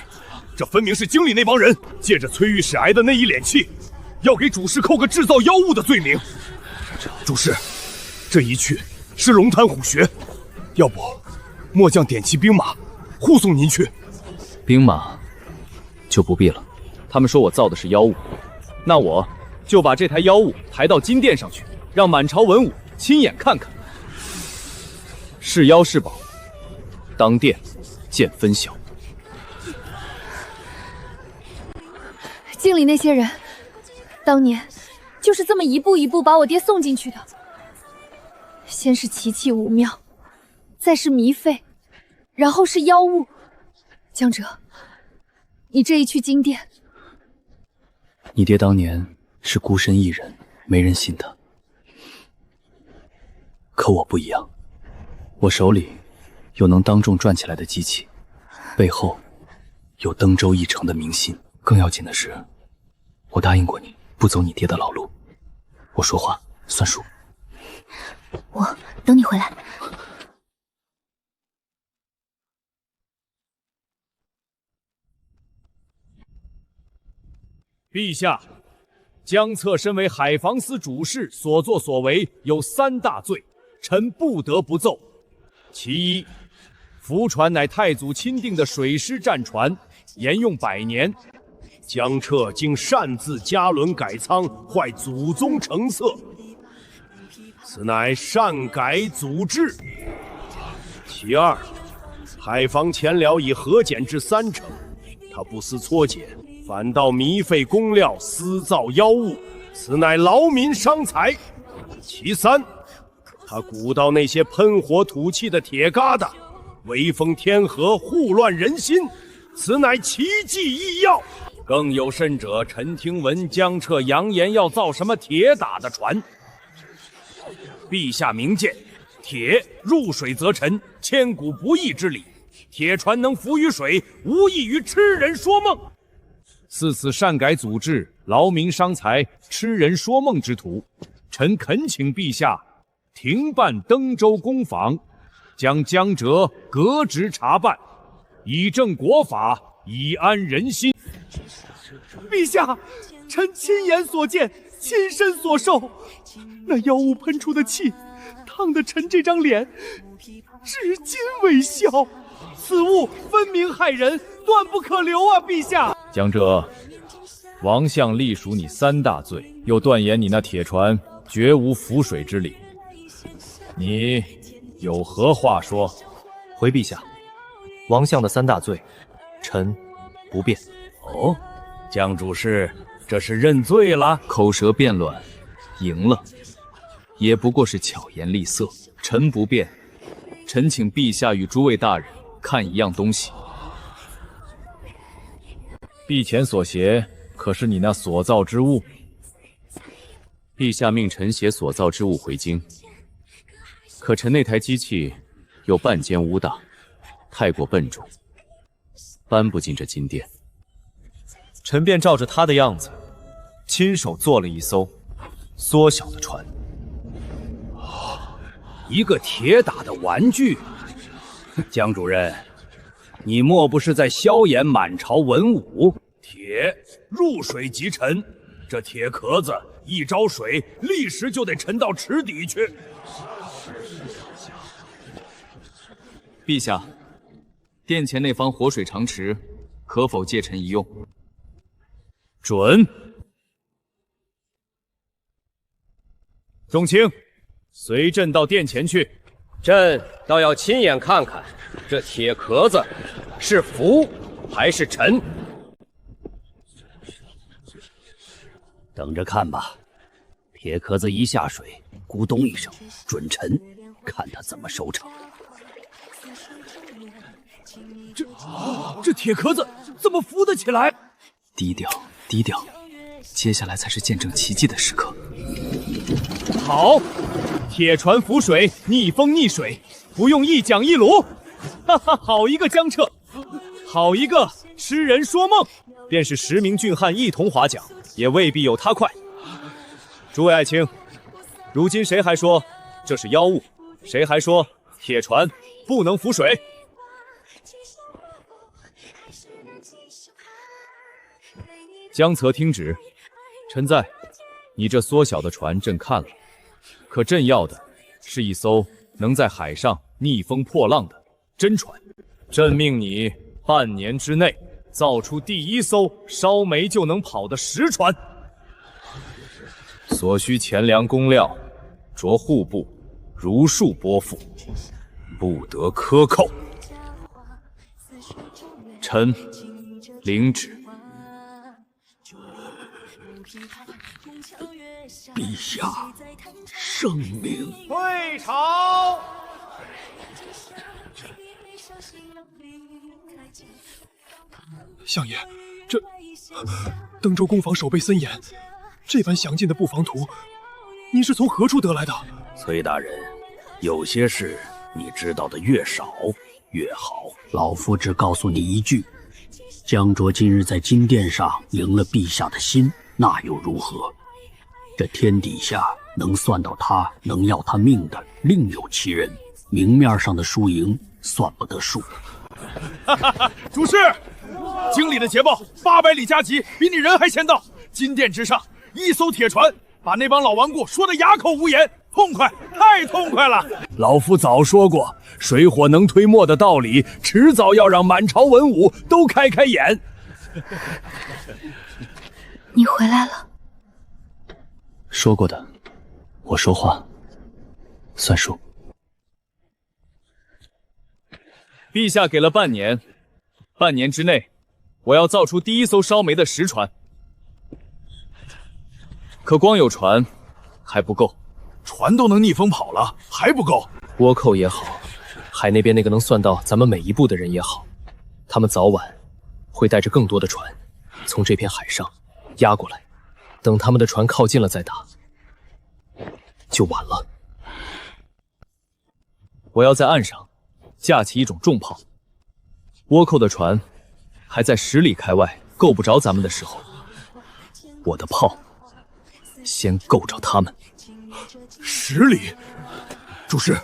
D: 这分明是京里那帮人借着崔御史挨的那一脸气，要给主事扣个制造妖物的罪名。主事，这一去是龙潭虎穴，要不末将点齐兵马护送您去。
C: 兵马就不必了，他们说我造的是妖物，那我就把这台妖物抬到金殿上去，让满朝文武亲眼看看。是妖是宝，当殿见分晓。
O: 京里那些人，当年就是这么一步一步把我爹送进去的。先是奇器武庙，再是糜费，然后是妖物。江哲，你这一去金殿，
C: 你爹当年是孤身一人，没人信他。可我不一样，我手里有能当众转起来的机器，背后有登州一城的民心。更要紧的是，我答应过你，不走你爹的老路。我说话算数。
K: 我等你回来。
I: 陛下，江策身为海防司主事，所作所为有3大罪，臣不得不奏。其一，福船乃太祖钦定的水师战船，沿用100年，江彻竟擅自加轮改舱，坏祖宗成色，此乃擅改祖制。其二，海防钱粮已核减至30%，他不思缩减，反倒糜费公料，私造妖物，此乃劳民伤财。其三，他鼓捣那些喷火吐气的铁疙瘩，威风天河，护乱人心，此乃奇技异药。更有甚者，臣听闻江彻扬言要造什么铁打的船。陛下明鉴，铁入水则沉，千古不易之理。铁船能浮于水，无异于痴人说梦。似此擅改祖制，劳民伤财，痴人说梦之徒，臣恳请陛下停办登州公访，将江哲革职查办，以正国法，以安人心。
F: 陛下，臣亲眼所见，亲身所受，那妖物喷出的气，烫得臣这张脸至今未消。此物分明害人，断不可留啊！陛下，
I: 江哲，王相隶属你3大罪，又断言你那铁船绝无浮水之理，你有何话说？
M: 回陛下，王相的3大罪，臣不辩。
I: 哦，江主事，这是认罪了？
C: 口舌辩乱，赢了，也不过是巧言厉色。臣不辩，臣请陛下与诸位大人看一样东西。
I: 陛前所携，可是你那所造之物？
C: 陛下命臣携所造之物回京，可臣那台机器有半间屋大，太过笨重，搬不进这金殿。
B: 臣便照着他的样子，亲手做了一艘缩小的船。
J: 一个铁打的玩具，江主任，你莫不是在消炎满朝文武？铁入水即沉，这铁壳子一招水，立时就得沉到池底去。
C: 陛下，殿前那方活水长池，可否借臣一用？
J: 准。
I: 众卿，随朕到殿前去。
Q: 朕倒要亲眼看看，这铁壳子是浮还是沉。
G: 等着看吧，铁壳子一下水，咕咚一声，准沉，看他怎么收场。
F: 这铁壳子怎么浮得起来？
C: 低调，低调，接下来才是见证奇迹的时刻。
I: 好，铁船浮水，逆风逆水，不用一桨一橹，哈哈，好一个江彻，好一个痴人说梦。便是10名俊汉一同划桨，也未必有他快。诸位爱卿，如今谁还说这是妖物？谁还说铁船不能浮水？江策听旨，臣在。你这缩小的船，朕看了，可朕要的是一艘能在海上逆风破浪的真船。朕命你半年之内造出第一艘烧煤就能跑的实船。所需钱粮工料，着户部如数拨付，不得克扣。臣领旨。
P: 陛下，圣明。
D: 退朝。
F: 相爷，这登州攻防守备森严，这般详尽的布防图，您是从何处得来的？
J: 崔大人，有些事你知道的越少越好。
G: 老夫只告诉你一句：江卓今日在金殿上赢了陛下的心，那又如何？这天底下能算到他，能要他命的另有其人，明面上的输赢算不得数。
L: 主事，经理的捷报，800里加急，比你人还先到。金殿之上，一艘铁船，把那帮老顽固说得哑口无言，痛快，太痛快了。
J: 老夫早说过，水火能推磨的道理，迟早要让满朝文武都开开眼。
O: 你回来了。
C: 说过的，我说话算数。
I: 陛下给了半年，半年之内，我要造出第一艘烧煤的实船。可光有船还不够，
L: 船都能逆风跑了，还不够。
C: 倭寇也好，海那边那个能算到咱们每一步的人也好，他们早晚会带着更多的船从这片海上压过来。等他们的船靠近了再打，就晚了。
I: 我要在岸上架起一种重炮，倭寇的船还在10里开外够不着咱们的时候，我的炮先够着他们。
L: 10里，主事，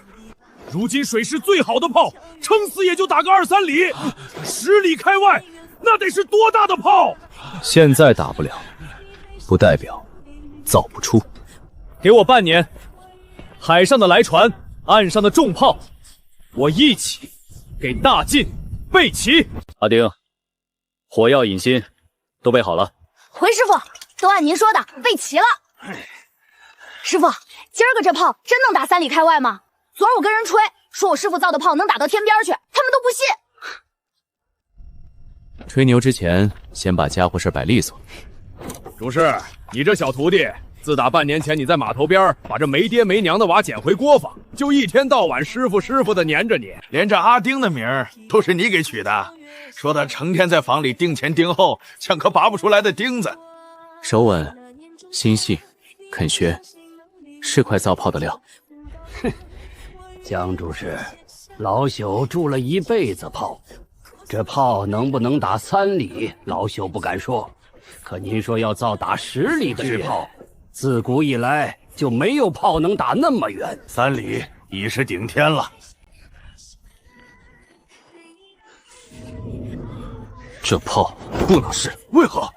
I: 如今水势最好的炮，撑死也就打个2、3里，10里开外，那得是多大的炮？现在打不了，不代表造不出。给我半年，海上的来船，岸上的重炮，我一起给大晋备齐。
C: 阿丁，火药引信都备好了。
O: 回师傅，都按您说的备齐了。师傅，今儿个这炮真能打3里开外吗？昨儿我跟人吹，说我师傅造的炮能打到天边去，他们都不信。
C: 吹牛之前，先把家伙事摆利索。
I: 主事，你这小徒弟，自打半年前你在码头边把这没爹没娘的娃捡回锅坊，就一天到晚师傅师傅的黏着你，
L: 连这阿丁的名儿都是你给取的，说他成天在房里钉前钉后，像颗拔不出来的钉子。
C: 手稳，心细，肯学，是块造炮的料。
G: 江主事，老朽铸了一辈子炮，这炮能不能打3里，老朽不敢说。可您说要造打10里的巨炮，自古以来就没有炮能打那么远。
J: 3里已是顶天了。
C: 这炮不能是，
L: 为何？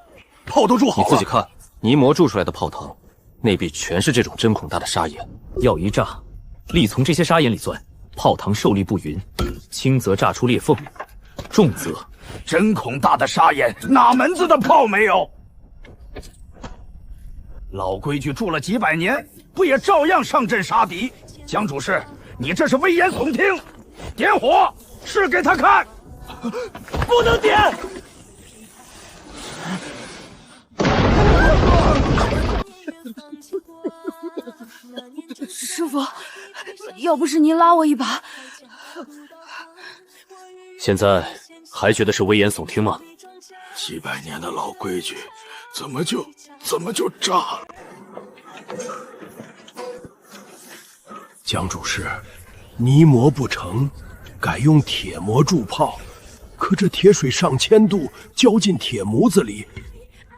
L: 炮都铸好了。
C: 你自己看，泥魔铸出来的炮膛，内壁全是这种针孔大的砂眼，要一炸，力从这些砂眼里钻，炮膛受力不匀，轻则炸出裂缝，重则
L: 针孔大的砂眼，哪门子的炮没有？老规矩铸了几百年，不也照样上阵杀敌？江主事，你这是危言耸听！点火，试给他看！
F: 不能点！
O: 师傅，要不是您拉我一把，
C: 现在还觉得是危言耸听吗？
L: 几百年的老规矩，怎么就炸了？
D: 江主事，泥魔不成，改用铁模铸炮，可这铁水上千度浇进铁模子里，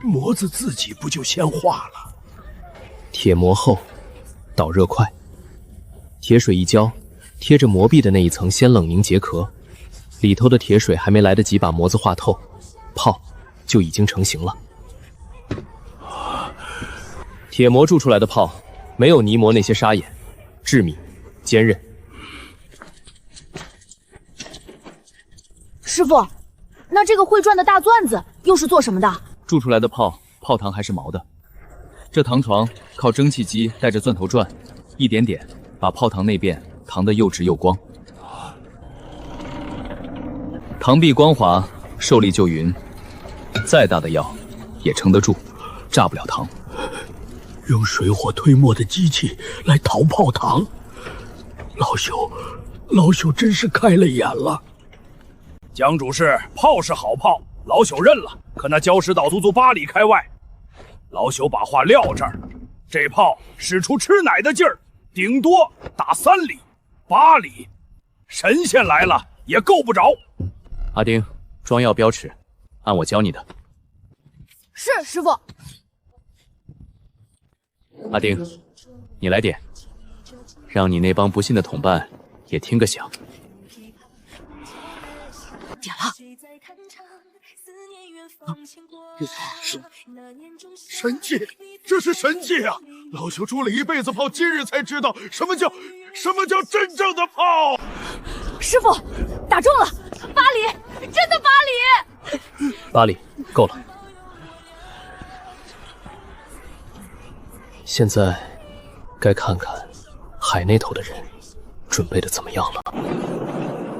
D: 模子自己不就先化了？
C: 铁模厚，导热快，铁水一浇，贴着模壁的那一层先冷凝结壳，里头的铁水还没来得及把模子化透，炮就已经成型了。铁模铸出来的炮，没有泥模那些砂眼，致密、坚韧。
O: 师傅，那这个会转的大钻子又是做什么的？
C: 铸出来的炮膛还是毛的，这膛床靠蒸汽机带着钻头转，一点点把炮膛内边膛得又直又光。膛壁光滑，受力就匀，再大的药也撑得住，炸不了膛。
L: 用水火推磨的机器来淘炮膛，老朽真是开了眼了。
J: 江主事，炮是好炮，老朽认了。可那礁石岛足足8里开外，老朽把话撂这儿，这炮使出吃奶的劲儿，顶多打3里、8里，神仙来了也够不着。
C: 阿丁，装药标尺，按我教你的。
O: 是师傅。
C: 阿丁，你来点，让你那帮不信的同伴也听个响。
O: 点了。
L: 神器，这是神器啊！老朽铸了一辈子炮，今日才知道什么叫真正的炮。
O: 师傅，打中了，8里，真的8里。
C: 8里，够了。现在该看看海那头的人准备的怎么样了。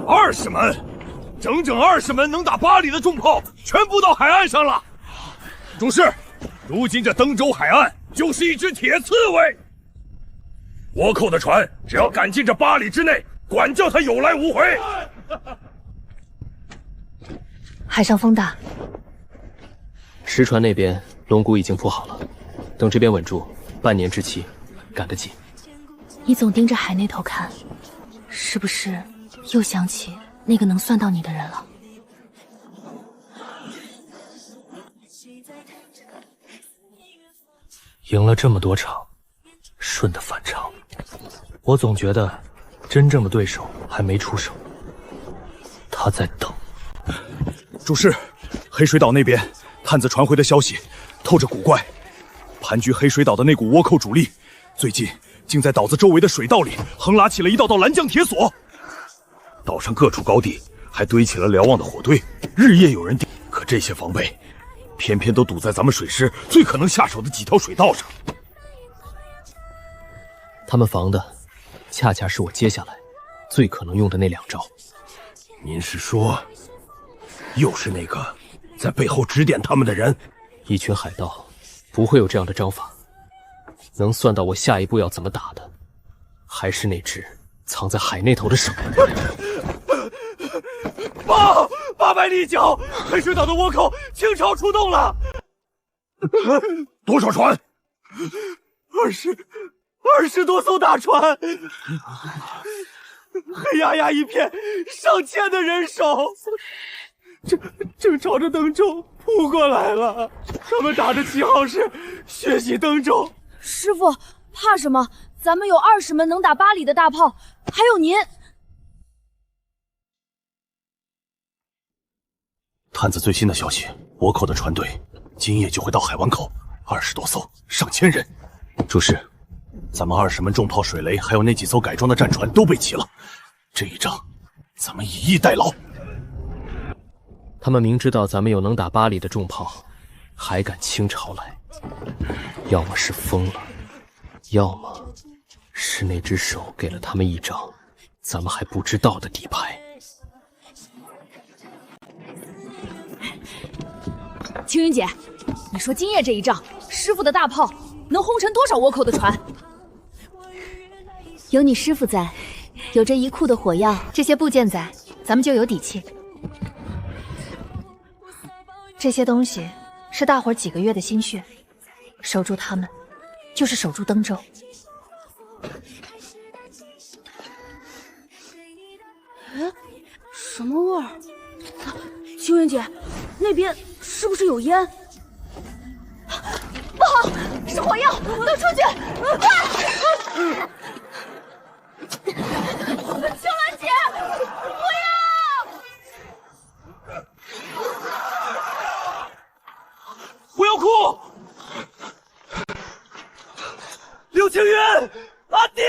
J: 20门，整整20门能打8里的重炮，全部到海岸上了。主事，如今这登州海岸就是一只铁刺猬。倭寇的船只要赶进这8里之内，管教他有来无回。
K: 海上风大，
C: 石船那边龙骨已经铺好了，等这边稳住，半年之期，赶得紧。
K: 你总盯着海那头看，是不是又想起那个能算到你的人了？
A: 赢了这么多场，顺的反常，我总觉得真正的对手还没出手，他在等。
J: 主事，黑水岛那边探子传回的消息透着古怪，盘踞黑水岛的那股倭寇主力，最近竟在岛子周围的水道里横拉起了一道道拦江铁索。岛上各处高地还堆起了瞭望的火堆，日夜有人盯。可这些防备，偏偏都堵在咱们水师最可能下手的几条水道上。
C: 他们防的，恰恰是我接下来最可能用的那2招。
D: 您是说，又是那个在背后指点他们的人？
C: 一群海盗不会有这样的章法，能算到我下一步要怎么打的，还是那只藏在海那头的手。
F: 800里角，黑水岛的倭寇倾巢出动了。
J: 多少船
F: ？20多艘大船。黑压压一片，上千的人手，正朝着登州扑过来了。他们打着旗号是血洗登州。
O: 师傅，怕什么？咱们有20门能打8里的大炮，还有您。
L: 探子最新的消息，倭寇的船队今夜就会到海湾口，20多艘，上千人。主事，咱们20门重炮、水雷，还有那几艘改装的战船都备齐了。这一仗，咱们以逸待劳。
M: 他们明知道咱们有能打8里的重炮，还敢倾巢来，要么是疯了，要么是那只手给了他们一张咱们还不知道的底牌。
O: 青云姐，你说今夜这一仗，师傅的大炮能轰沉多少倭寇的船？
K: 有你师傅在，有这一库的火药，这些部件在，咱们就有底气。这些东西是大伙儿几个月的心血，守住他们，就是守住登州。
O: 哎，什么味儿？青云姐，那边是不是有烟？不好，是火药！都出去！快！青鸾姐，不要！
F: 火药库！刘青云，阿丁！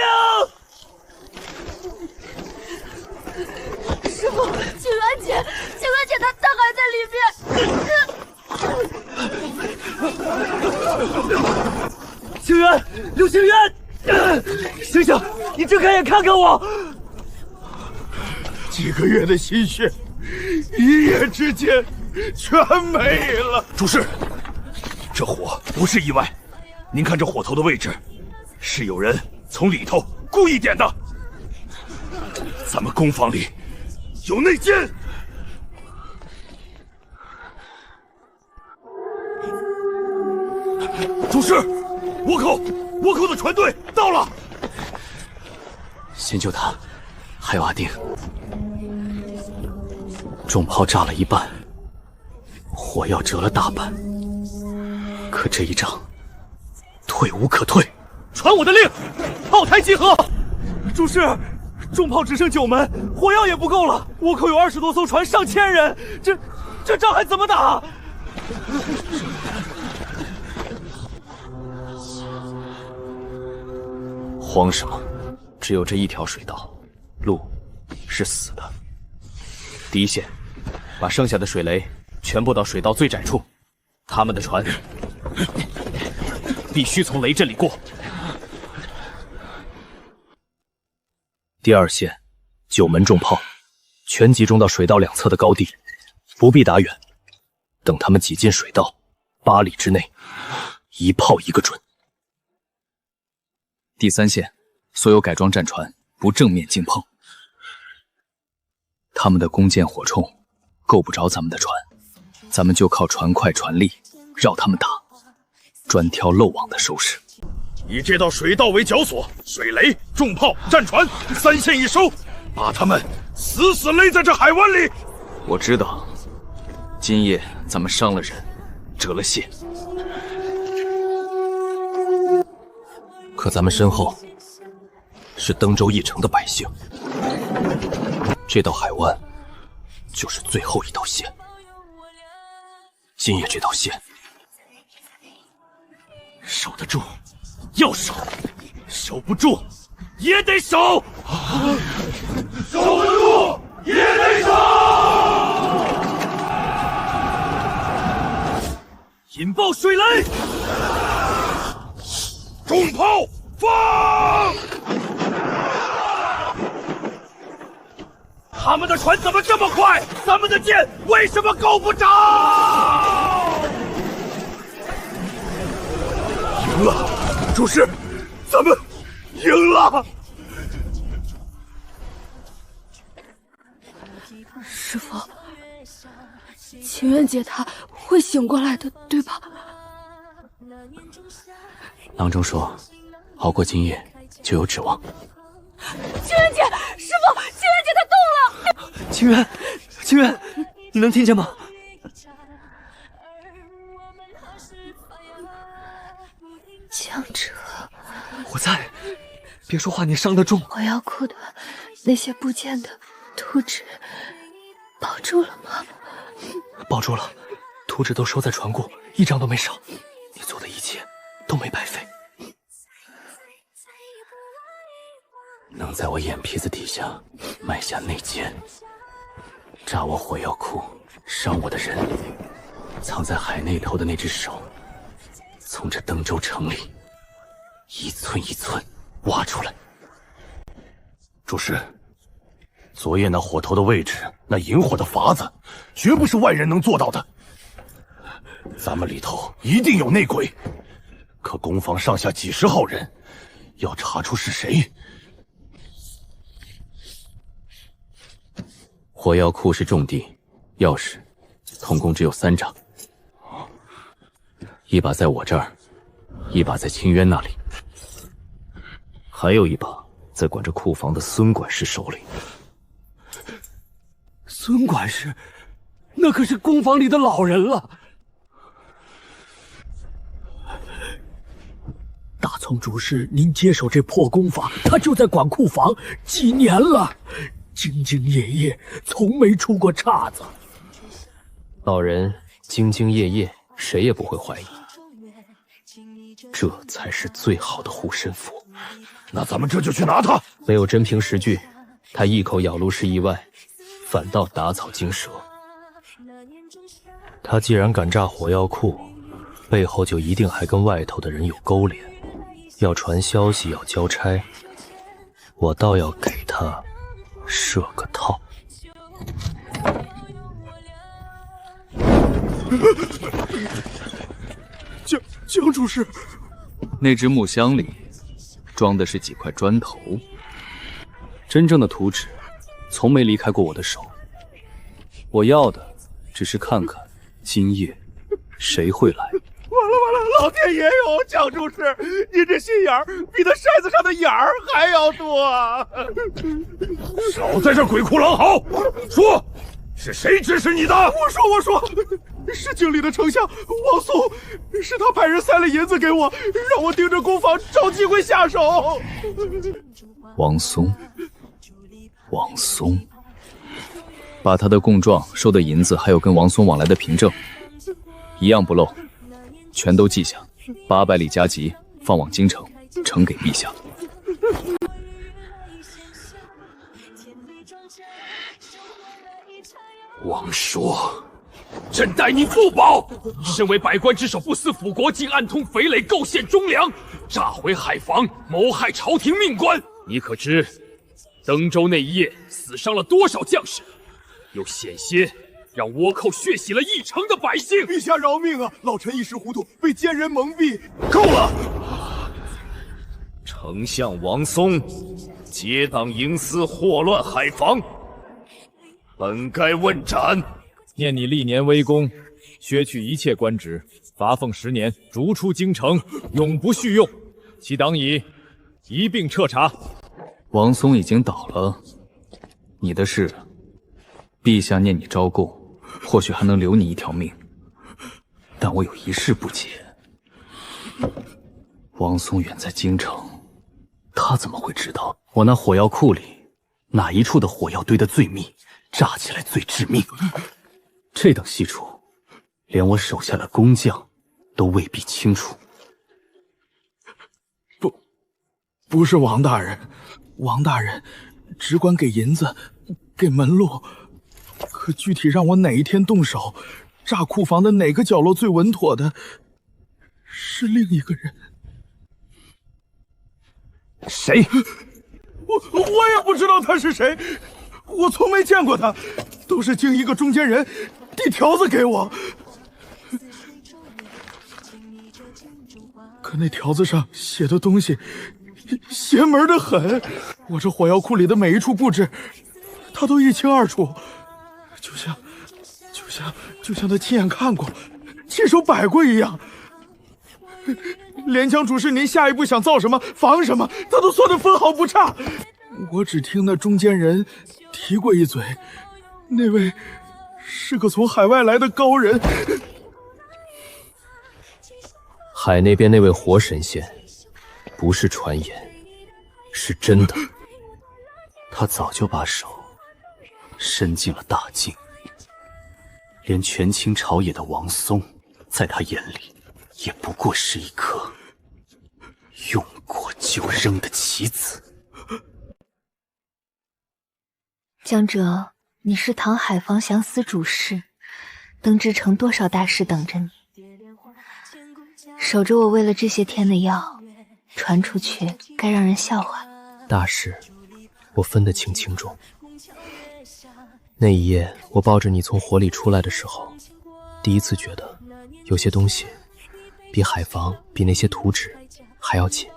O: 师傅，青鸾姐，她还在里
F: 面。青渊，刘青渊，醒醒！你睁开眼看看我！
L: 几个月的心血，一夜之间全没了。
J: 主事，这火不是意外。您看这火头的位置，是有人从里头故意点的。咱们工坊里有内奸。主事，倭寇的船队到了。
C: 先救他，还有阿丁。重炮炸了一半，火药折了大半，可这一仗退无可退。
F: 传我的令，炮台集合。主事，重炮只剩9门，火药也不够了。倭寇有20多艘船，上千人，这仗还怎么打？
C: 慌什么？只有这一条水道，路是死的。第一线，把剩下的水雷全部到水道最窄处，他们的船必须从雷阵里过。第二线，9门重炮全集中到水道2侧的高地，不必打远，等他们挤进水道8里之内，一炮一个准。第三线，所有改装战船不正面进碰，他们的弓箭火铳够不着咱们的船，咱们就靠船快船力绕他们打，专挑漏网的收拾。
J: 以这道水道为绞索，水雷、重炮、战船3线一收，把他们死死勒在这海湾里。
C: 我知道，今夜咱们伤了人，折了线，可咱们身后是登州一城的百姓，这道海湾就是最后一道线。今夜这道线守得住要守，守不住也得守，
J: 守不住也得守。
F: 引爆水雷，
J: 重炮放！
F: 他们的船怎么这么快？咱们的箭为什么够不着？
J: 赢了，主事，咱们赢了。
O: 师傅，情缘姐她会醒过来的，对吧？
C: 郎中说，熬过今夜就有指望。
O: 情缘姐，师傅，
A: 清渊，清渊，你能听见吗？
R: 江哲，
A: 我在，别说话，你伤得重。
R: 火药库的那些部件的图纸保住了吗？
A: 保住了，图纸都收在船库，一张都没少。你做的一切都没白费。
C: 能在我眼皮子底下埋下内奸，炸我火药库，伤我的人，藏在海那头的那只手，从这登州城里一寸一寸挖出来。
L: 主事，昨夜那火头的位置，那引火的法子，绝不是外人能做到的。咱们里头一定有内鬼，可攻防上下几十号人，要查出是谁。
C: 火药库是重地，钥匙总共只有3掌，一把在我这儿，一把在清渊那里，还有一把在管着库房的孙管事手里。
A: 孙管事，那可是工坊里的老人了。大葱主事，您接手这破工坊，他就在管库房几年了，兢兢业业，从没出过岔子。
M: 老人兢兢业业，谁也不会怀疑。
C: 这才是最好的护身符。
L: 那咱们这就去拿他。
M: 没有真凭实据，他一口咬入室意外，反倒打草惊蛇。
C: 他既然敢炸火药库，背后就一定还跟外头的人有勾连，要传消息，要交差，我倒要给他设个套。
L: 江主事，
C: 那只木箱里装的是几块砖头，真正的图纸从没离开过我的手。我要的只是看看今夜谁会来。
F: 完了，老天爷哟！江主事，您这心眼儿比那筛子上的眼儿还要多啊！
E: 少在这鬼哭狼嚎，说是谁指使你的？
F: 我说，是京里的丞相王松，是他派人塞了银子给我，让我盯着工坊找机会下手。
C: 王松，把他的供状、收的银子，还有跟王松往来的凭证，一样不漏，全都记下，800里加急，放往京城，呈给陛下。
E: 王说，朕待你不薄，身为百官之首，不思辅国，竟暗通匪垒，构陷忠良，炸毁海防，谋害朝廷命官。你可知登州那一夜死伤了多少将士，又险些让倭寇血洗了1城的百姓。
F: 陛下饶命啊！老臣一时糊涂，被奸人蒙蔽。
E: 够了！丞相王松结党营私，祸乱海防，本该问斩。
I: 念你历年威功，削去一切官职，罚俸10年，逐出京城，永不叙用。其党已一并彻查。
C: 王松已经倒了，你的事，陛下念你招供，或许还能留你一条命。但我有一事不解，王松远在京城，他怎么会知道我那火药库里哪一处的火药堆得最密，炸起来最致命？这等细处，连我手下的工匠都未必清楚。
L: 不是王大人，王大人只管给银子，给门路，可具体让我哪一天动手，炸库房的哪个角落最稳妥的，是另一个人。
E: 谁？
F: 我也不知道他是谁，我从没见过他，都是经一个中间人递条子给我。可那条子上写的东西邪门的很，我这火药库里的每一处布置，他都一清二楚，就像他亲眼看过、亲手摆过一样。连江主事，您下一步想造什么、防什么，他都算得分毫不差。我只听那中间人提过一嘴，
L: 那位是个从海外来的高人。
M: 海那边那位活神仙，不是传言，是真的。
C: 他早就把手伸进了大境，连权倾朝野的王松，在他眼里也不过是一颗用过就扔的棋子。
R: 江哲，你是唐海坊降死主事，登之城多少大事等着你。守着我为了这些天的药，传出去该让人笑话。
M: 大事我分得清轻重。那一夜我抱着你从火里出来的时候，第一次觉得有些东西比海防，比那些图纸还要紧。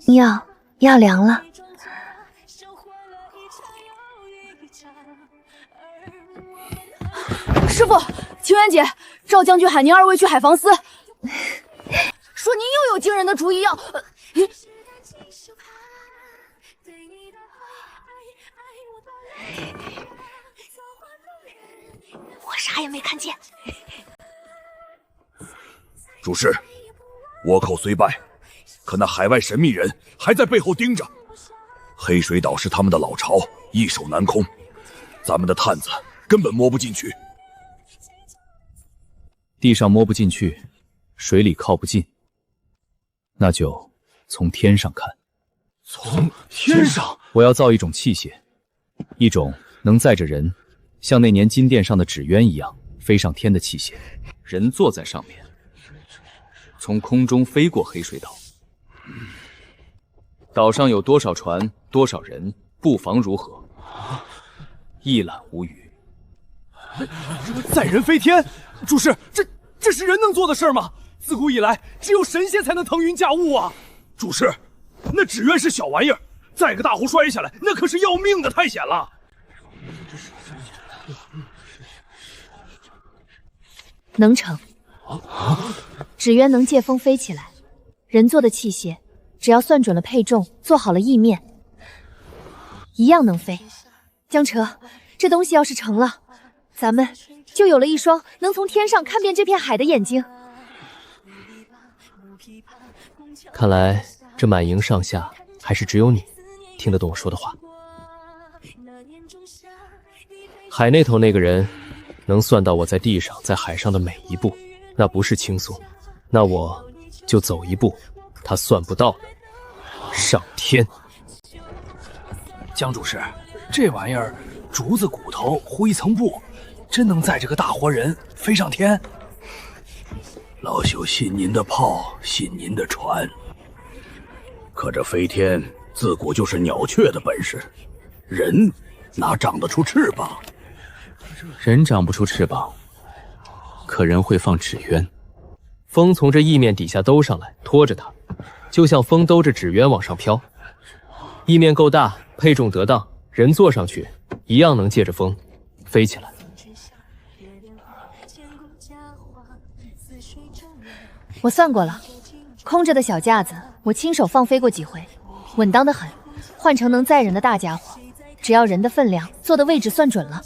R: 药凉了。
O: 师傅，清源姐，赵将军喊您二位去海防司，说您又有惊人的主意要。
R: 我啥也没看见。
J: 主事，倭寇虽败，可那海外神秘人还在背后盯着。黑水岛是他们的老巢，易守难攻，咱们的探子根本摸不进去。
C: 地上摸不进去，水里靠不近，那就从天上看。
L: 从天上？
C: 我要造一种器械，一种能载着人，像那年金殿上的纸鸢一样飞上天的器械。人坐在上面，从空中飞过黑水岛。岛上有多少船，多少人，布防如何，一览无余。
F: 载人飞天，主事，这是人能做的事吗？自古以来，只有神仙才能腾云驾雾啊！
J: 主事，那纸鸢是小玩意儿，载个大壶摔下来，那可是要命的，太险了。
K: 能成。纸鸢能借风飞起来，人做的器械，只要算准了配重，做好了意面，一样能飞。江彻，这东西要是成了，咱们就有了一双能从天上看遍这片海的眼睛。
M: 看来这满营上下还是只有你听得懂我说的话。海那头那个人能算到我在地上在海上的每一步，那不是轻松，那我就走一步他算不到的上天。
L: 江主事，这玩意儿竹子骨头糊一层布，真能载着个大活人飞上天？
P: 老朽信您的炮，信您的船，可这飞天自古就是鸟雀的本事，人哪长得出翅膀？
C: 人长不出翅膀，可人会放纸鸢。
M: 风从这意面底下兜上来，拖着它，就像风兜着纸鸢往上飘。意面够大，配重得当，人坐上去一样能借着风飞起来。
K: 我算过了，空着的小架子我亲手放飞过几回，稳当的很。换成能载人的大家伙，只要人的分量，坐的位置算准了。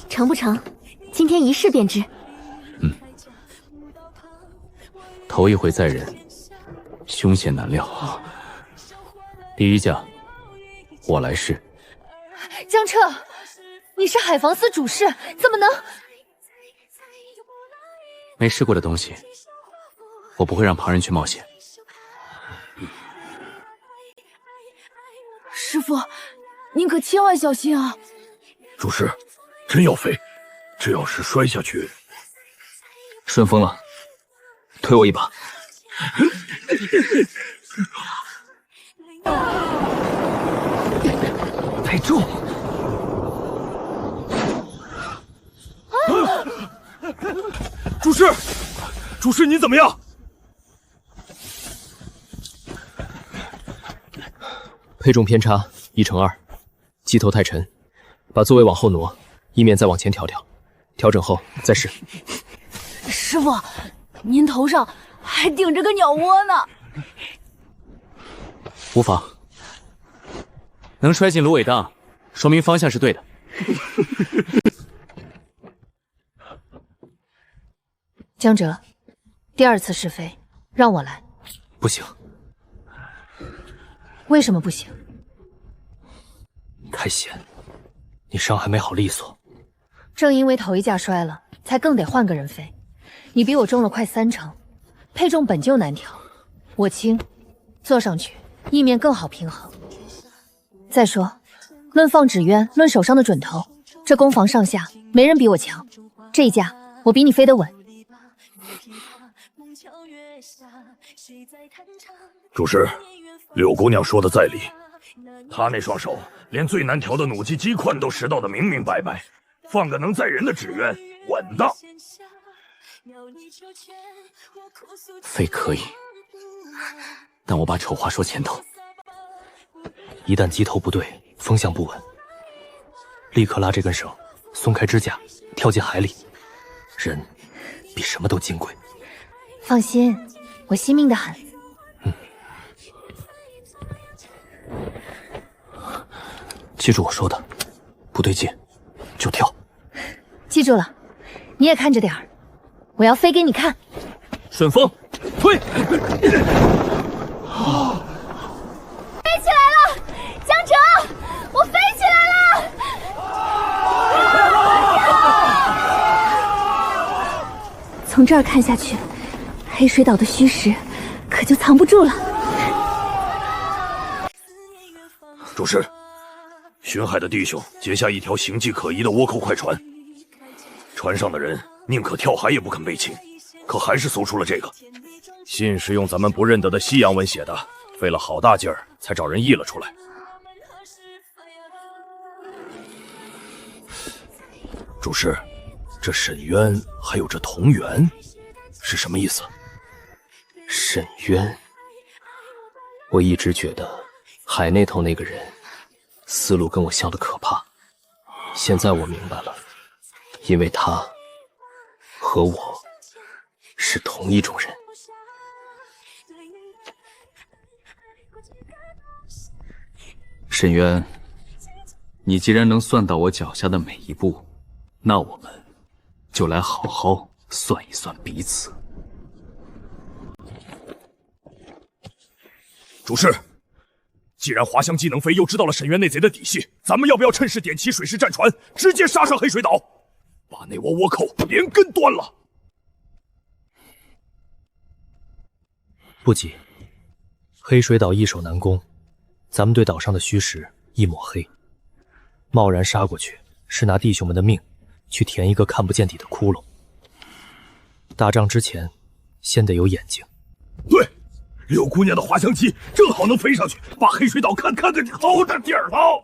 R: 成不成？今天一试便知。
C: 头一回载人，凶险难料。第一架，我来试。
K: 江彻，你是海防司主事，怎么能……
C: 没试过的东西，我不会让旁人去冒险。
O: 师傅，您可千万小心啊！
P: 主事，真要飞，这要是摔下去，
C: 顺风了，推我一把。
L: 太重！
J: 主事，主事，你怎么样？
M: 配重偏差1/2，机头太沉，把座位往后挪，意面再往前调调，调整后再试。
O: 师傅，您头上还顶着个鸟窝呢。
C: 无妨，能摔进芦苇荡，说明方向是对的。
K: 江哲，第2次试飞，让我来。
C: 不行。
K: 为什么不行？
C: 太闲，你伤还没好利索。
K: 正因为头一架摔了，才更得换个人飞。你比我重了快30%，配重本就难调，我轻，坐上去翼面更好平衡。再说，论放纸鸢，论手上的准头，这攻防上下没人比我强。这一架我比你飞得稳。
P: 主师，柳姑娘说的在理，她那双手连最难调的弩机机宽都识到的明明白白，放个能载人的纸鸢，稳当。
C: 飞可以，但我把丑话说前头，一旦机头不对，风向不稳，立刻拉这根绳，松开支架，跳进海里。人比什么都金贵。
K: 放心，我惜命的很。
C: 记住我说的，不对劲就跳。
K: 记住了，你也看着点儿，我要飞给你看。
C: 顺风，推！
O: 飞起来了，江哲，我飞起来了！从这儿看下去，黑水岛的虚实可就藏不住了。
P: 主师，巡海的弟兄截下一条形迹可疑的倭寇快船，船上的人宁可跳海也不肯背清，可还是搜出了这个
I: 信，是用咱们不认得的西洋文写的，费了好大劲儿才找人译了出来。
P: 主师，这沈渊还有这同源是什么意思？
C: 沈渊，我一直觉得海那头那个人思路跟我像的可怕，现在我明白了，因为他和我是同一种人。
M: 沈渊，你既然能算到我脚下的每一步，那我们就来好好算一算彼此。
I: 主师，既然滑翔机能飞，又知道了沈渊内贼的底细，咱们要不要趁势点齐水师战船，直接杀上黑水岛，把那窝倭寇连根端了？
C: 不急，黑水岛易守难攻，咱们对岛上的虚实一抹黑，贸然杀过去，是拿弟兄们的命去填一个看不见底的窟窿。打仗之前，先得有眼睛。
P: 对，柳姑娘的滑翔机正好能飞上去，把黑水岛看个头的底儿喽。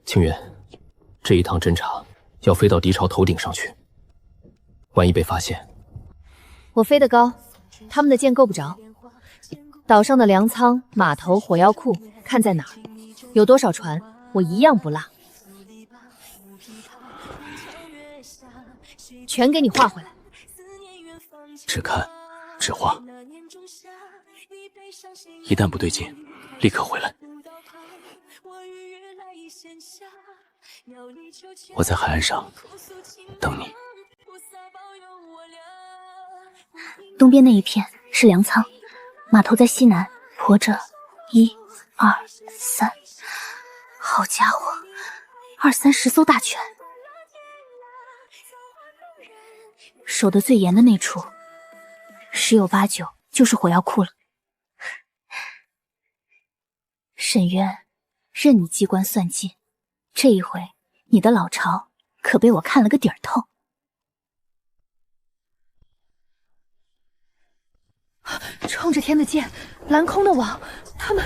C: 青云，这一趟侦察要飞到敌巢头顶上去，万一被发现，
K: 我飞得高，他们的箭够不着。岛上的粮仓、码头、火药库看在哪儿，有多少船，我一样不落，全给你画回来。
C: 只看只画，一旦不对劲，立刻回来。我在海岸上等你。
R: 东边那一片是粮仓，码头在西南，驮着1、2、3，好家伙，20-30艘大船。守得最严的那处，十有八九就是火药库了。沈渊，任你机关算尽，这一回你的老巢可被我看了个底儿透。
K: 冲着天的箭，蓝空的网，他们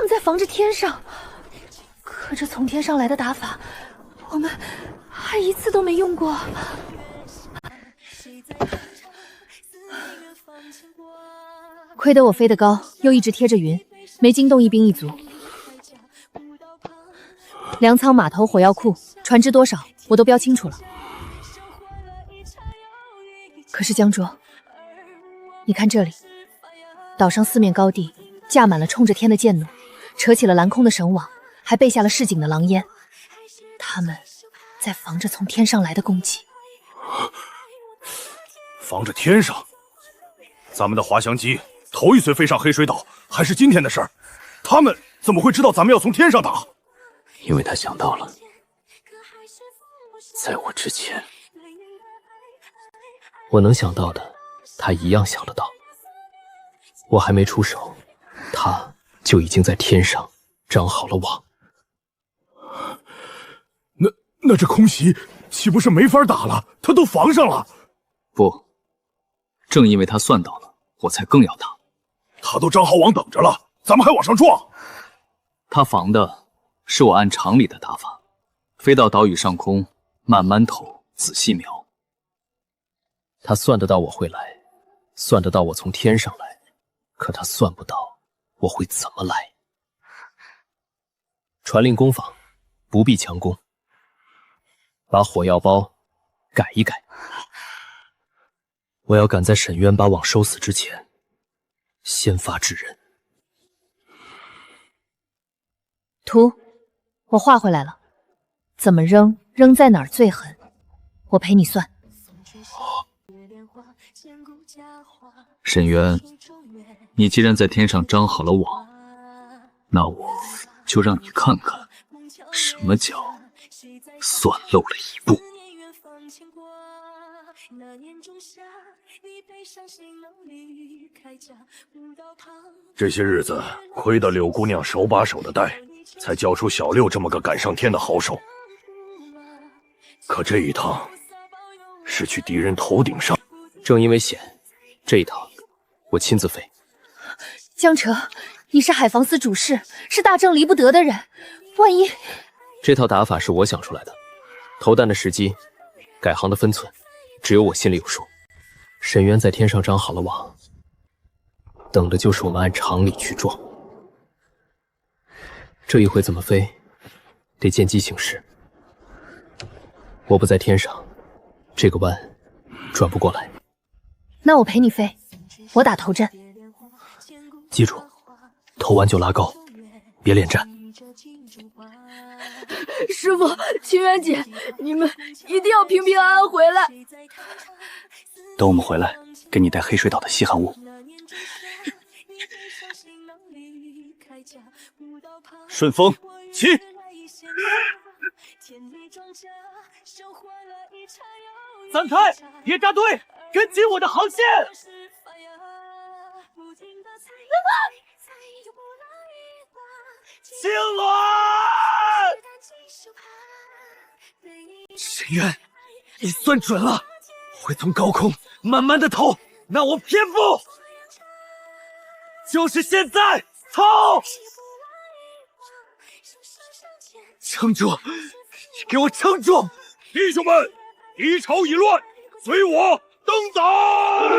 K: 在防着天上。可这从天上来的打法，我们还一次都没用过。亏得我飞得高，又一直贴着云，没惊动一兵一卒。粮仓、码头、火药库，船只多少，我都标清楚了。可是江卓，你看这里，岛上四面高地架满了冲着天的箭弩，扯起了蓝空的绳网，还备下了示警的狼烟。他们在防着从天上来的攻击。
L: 防着天上？咱们的滑翔机头一次飞上黑水岛，还是今天的事儿。他们怎么会知道咱们要从天上打？
C: 因为他想到了，在我之前，我能想到的，他一样想得到。我还没出手，他就已经在天上张好了网。
L: 那这空袭岂不是没法打了？他都防上了。
C: 不，正因为他算到了，我才更要打。
L: 他都张好网等着了，咱们还往上撞。
C: 他防的是我按常理的打法，飞到岛屿上空，慢慢投，仔细瞄。他算得到我会来，算得到我从天上来，可他算不到我会怎么来。传令攻防，不必强攻，把火药包改一改。我要赶在沈渊把网收死之前，先发制人。
K: 图，我画回来了，怎么扔，扔在哪儿最狠，我陪你算。
C: 沈渊，你既然在天上张好了网，那我就让你看看什么叫算漏了一步。
P: 这些日子亏得柳姑娘手把手的带，才教出小六这么个赶上天的好手。可这一趟是去敌人头顶上，
C: 正因为险，这一趟我亲自飞。
K: 江哲，你是海防司主事，是大政离不得的人，万一……
C: 这套打法是我想出来的，投弹的时机，改行的分寸，只有我心里有数。沈渊在天上张好了网，等的就是我们按常理去撞。这一回怎么飞，得见机行事。我不在天上，这个弯转不过来。
K: 那我陪你飞，我打头阵。
C: 记住，投完就拉高，别恋战。
O: 师傅，清源姐，你们一定要平平安安回来。
C: 等我们回来，给你带黑水岛的稀罕物。
I: 顺风，起！
A: 散开，别扎堆，跟紧我的航线。青鸾，沈渊，你算准了，会从高空慢慢的投，那我偏不，就是现在投！撑住，你给我撑住！
E: 弟兄们，敌巢已乱，随我登岛！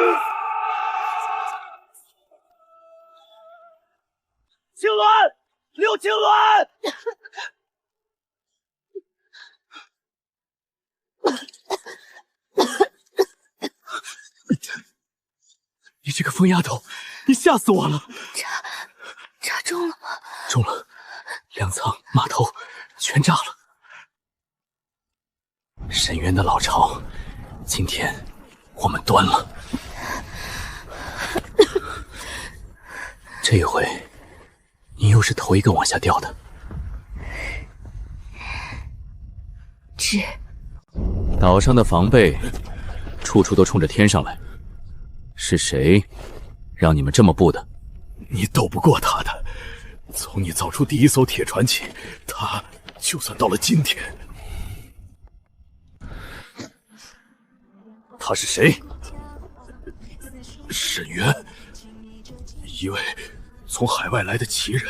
A: 青鸾，刘青鸾！你这个疯丫头，你吓死我了！
R: 炸中了吗？
C: 中了，粮仓、码头全炸了。沈渊的老巢，今天我们端了。这一回，你又是头一个往下掉的。
R: 是。
C: 岛上的防备，处处都冲着天上来。是谁让你们这么布的？
L: 你斗不过他的。从你造出第一艘铁船起，他就算到了今天。
C: 他是谁？
L: 沈渊，一位从海外来的奇人。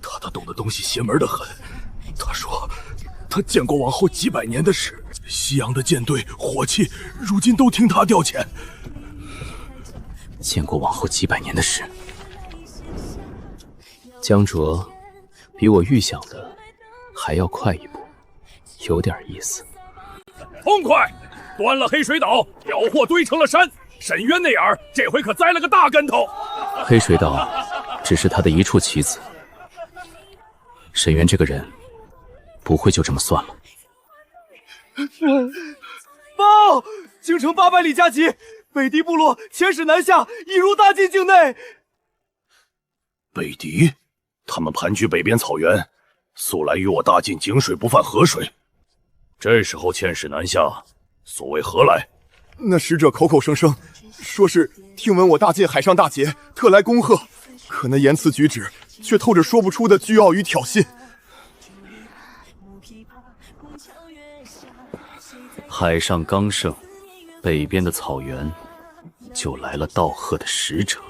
L: 他懂的东西邪门的很。他说，他见过往后几百年的事，西洋的舰队、火器，如今都听他调遣。
C: 见过往后几百年的事。江卓比我预想的还要快一步，有点意思。
E: 痛快！端了黑水岛，缴获堆成了山。沈渊那样，这回可栽了个大跟头。
C: 黑水岛只是他的一处棋子，沈渊这个人，不会就这么算了。
F: 报！京城800里加急，北狄部落遣使南下，已入大晋境内。
P: 北狄，他们盘踞北边草原，素来与我大晋井水不犯河水。这时候遣使南下，所谓何来？
S: 那使者口口声声说是听闻我大晋海上大捷，特来恭贺，可那言辞举止却透着说不出的倨傲与挑衅。
C: 海上刚盛，北边的草原就来了道贺的使者。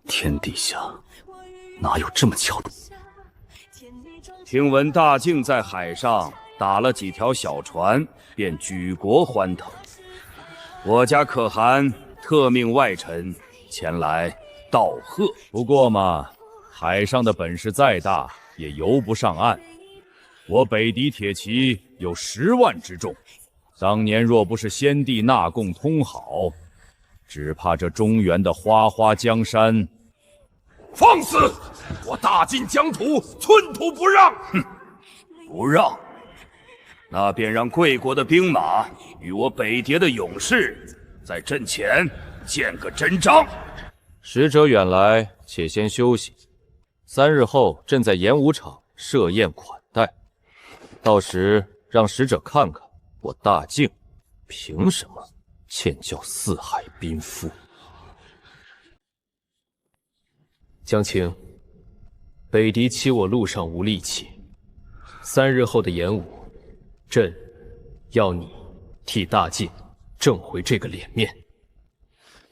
C: 天底下哪有这么巧的？
N: 听闻大靖在海上打了几条小船，便举国欢腾。我家可汗特命外臣前来道贺。
I: 不过嘛，海上的本事再大，也游不上岸。我北狄铁骑有10万之众，当年若不是先帝纳贡通好，只怕这中原的花花江山……
J: 放肆！我大晋疆土寸土不让！
N: 哼，不让，那便让贵国的兵马与我北狄的勇士在阵前见个真章。
M: 使者远来，且先休息。3日后，朕在演武场设宴款待，到时让使者看看我大靖凭什么欠教四海兵夫。江青，北狄欺我路上无力气，3日后的演武，朕要你替大晋挣回这个脸面。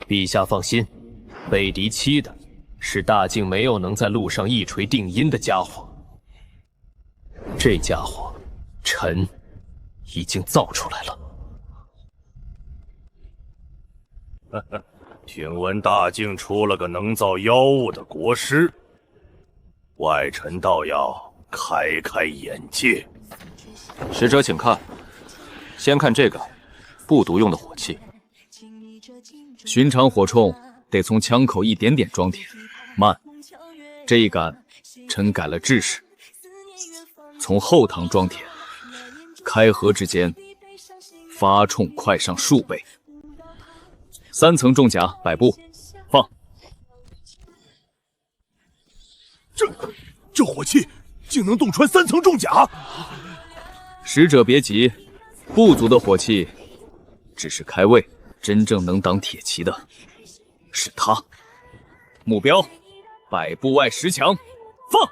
M: 陛下放心，北狄欺的是大靖没有能在路上一锤定音的家伙，这家伙臣已经造出来了。
P: 呵呵，听闻大靖出了个能造妖物的国师，外臣倒要开开眼界。
M: 使者请看，先看这个不毒用的火器。
I: 寻常火铳得从枪口一点点装填，慢。这一杆，臣改了制式，从后膛装填，开合之间，发铳快上数倍。3层重甲摆布，放。
S: 这火器竟能洞穿3层重甲！
I: 使者别急，部族的火器只是开胃，真正能挡铁骑的是它。目标，百步外10墙，放。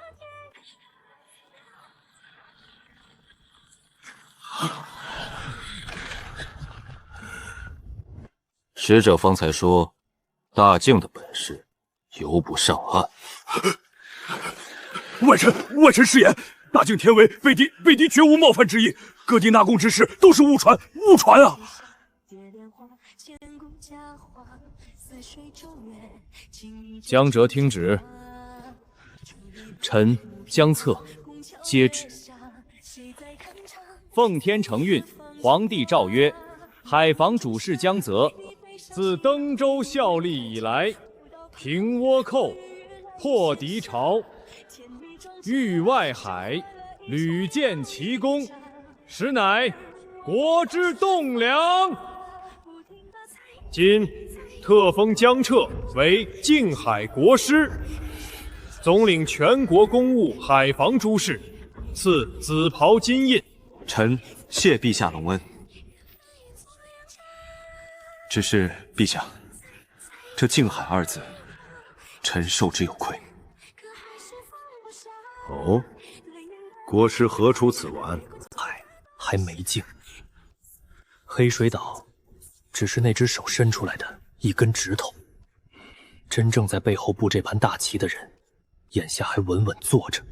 M: 使者方才说，大靖的本事游不上岸。
S: 外臣失言，大靖天威，北狄绝无冒犯之意，各地纳贡之事都是误传啊！
I: 江哲听旨，
M: 臣江策接旨。
I: 奉天承运，皇帝诏曰：海防主事江泽，自登州效力以来，平倭寇，破敌巢，御外海，屡建奇功，实乃国之栋梁。今特封江彻为靖海国师，总领全国公务海防诸事，赐紫袍金印。
T: 臣谢陛下隆恩。只是陛下，这靖海2字，臣受之有愧。
P: 哦，国师何出此言？
C: 海还没靖，黑水岛只是那只手伸出来的一根指头，真正在背后布这盘大棋的人，眼下还稳稳坐着。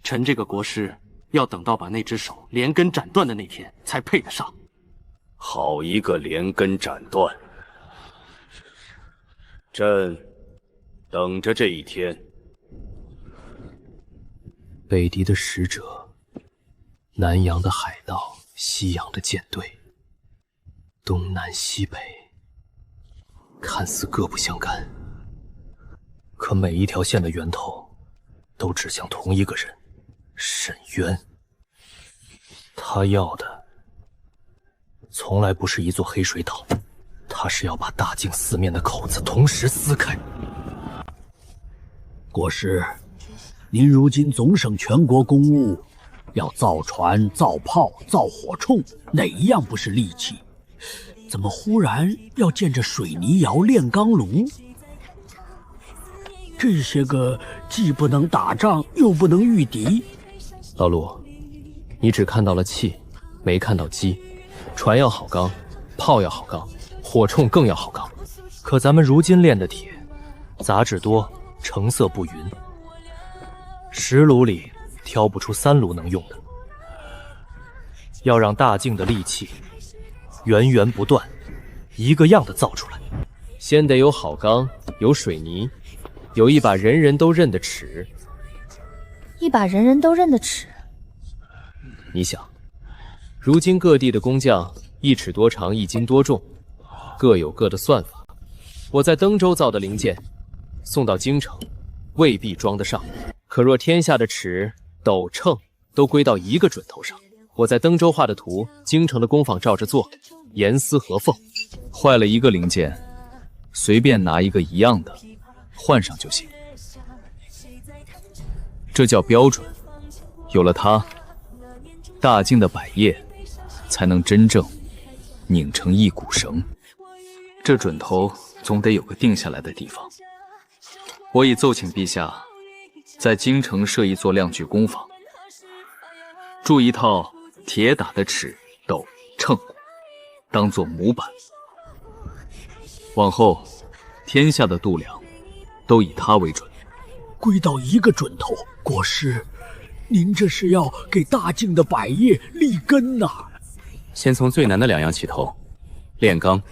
G: 臣这个国师要等到把那只手连根斩断的那天才配得上。
P: 好一个连根斩断！朕等着这一天。
C: 北狄的使者，南洋的海盗，西洋的舰队，东南西北，看似各不相干，可每一条线的源头都指向同一个人——沈渊。他要的从来不是一座黑水岛，他是要把大境四面的口子同时撕开。
G: 国师，您如今总省全国公务，要造船、造炮、造火铳，哪一样不是利器？怎么忽然要建这水泥窑炼钢炉？这些个既不能打仗，又不能御敌。
M: 老陆，你只看到了气，没看到机。船要好钢，炮要好钢，火铳更要好钢。
C: 可咱们如今炼的铁，杂质多，成色不匀，10炉里挑不出3炉能用的。要让大境的利器源源不断，一个样的造出来，
M: 先得有好钢，有水泥，有一把人人都认的尺。
K: 一把人人都认的尺。
M: 你想，如今各地的工匠1尺多长，1斤多重，各有各的算法。我在登州造的零件，送到京城，未必装得上。可若天下的尺、斗、秤都归到一个准头上，我在登州画的图，京城的工坊照着做，严丝合缝。
C: 坏了一个零件，随便拿一个一样的换上就行。这叫标准，有了它，大境的百业才能真正拧成一股绳。这准头总得有个定下来的地方。我已奏请陛下，在京城设一座量具工坊，铸一套铁打的尺、斗、秤，当作模板。往后，天下的度量都以它为准，
G: 归到一个准头。国师，您这是要给大境的百业立根呐！
C: 先从最难的2样起头，炼钢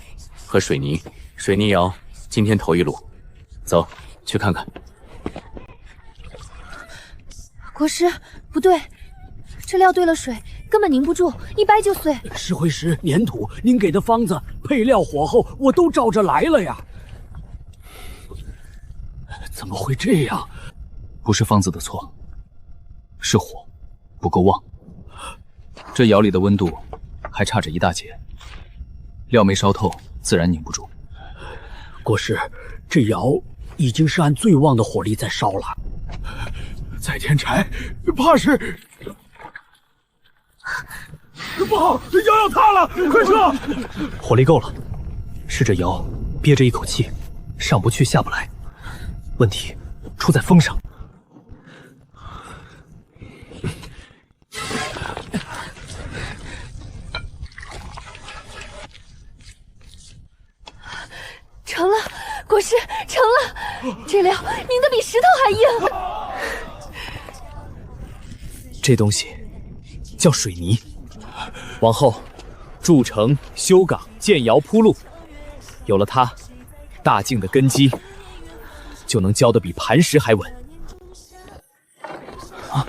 C: 和水泥。水泥窑今天头一路，走去看看。
K: 国师，不对，这料兑了水根本凝不住，一掰就碎。
G: 石灰石、粘土，您给的方子、配料、火候，我都照着来了呀。怎么会这样？
C: 不是方子的错，是火不够旺。这窑里的温度还差着一大截，料没烧透，自然拧不住。
G: 国师，这窑已经是按最旺的火力在烧了。
L: 再添柴，怕是不好，窑要塌了，快撤！
C: 火力够了，是这窑憋着一口气，上不去下不来。问题出在风上。
K: 成了，国师，成了！这料拧得比石头还硬。
C: 这东西叫水泥，往后筑城、修港、建窑、铺路，有了它，大境的根基就能浇得比磐石还稳。
D: 啊，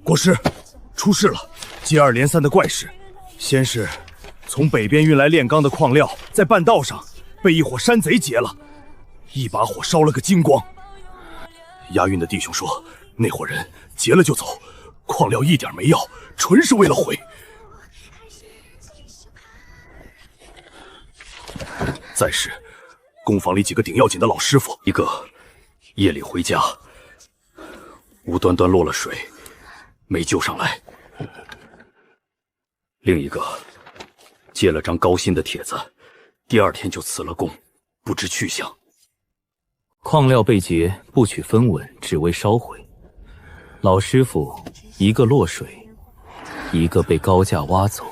D: 国师，出事了！接二连三的怪事，先是从北边运来炼钢的矿料，在半道上被一伙山贼劫了，一把火烧了个精光。押运的弟兄说，那伙人劫了就走，矿料一点没要，纯是为了毁。再是工坊里几个顶要紧的老师傅，一个夜里回家，无端端落了水，没救上来；另一个借了张高薪的帖子，第2天就辞了工，不知去向。
C: 矿料被劫，不取分文，只为烧毁。老师傅一个落水，一个被高价挖走。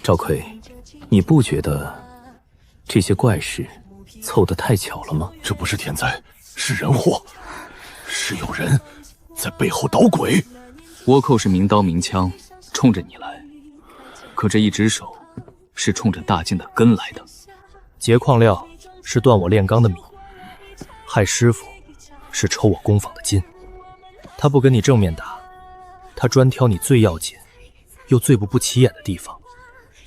C: 赵奎，你不觉得这些怪事凑得太巧了吗？
D: 这不是天灾，是人祸，是有人在背后捣鬼。
C: 倭寇是明刀明枪冲着你来，可这一只手是冲着大境的根来的。劫矿料是断我炼钢的米，害师傅是抽我工坊的筋。他不跟你正面打，他专挑你最要紧又最不起眼的地方，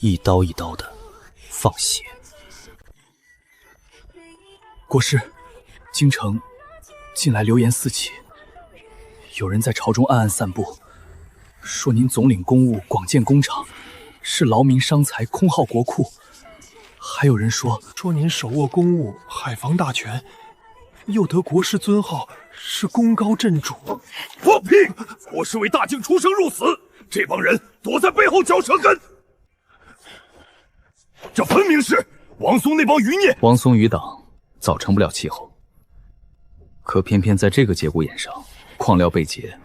C: 一刀一刀的放血。
L: 国师，京城
C: 近来流言四起，有人在朝中暗暗散布，说您总领公务，广建工厂，是劳民伤财，空耗国库。还有人说
F: 您手握公务，海防大权，又得国师尊号，是功高震主。
J: 放屁！国师为大靖出生入死，这帮人躲在背后嚼舌根。这分明是王松那帮余孽。
C: 王松余党早成不了气候，可偏偏在这个节骨眼上，矿料被劫，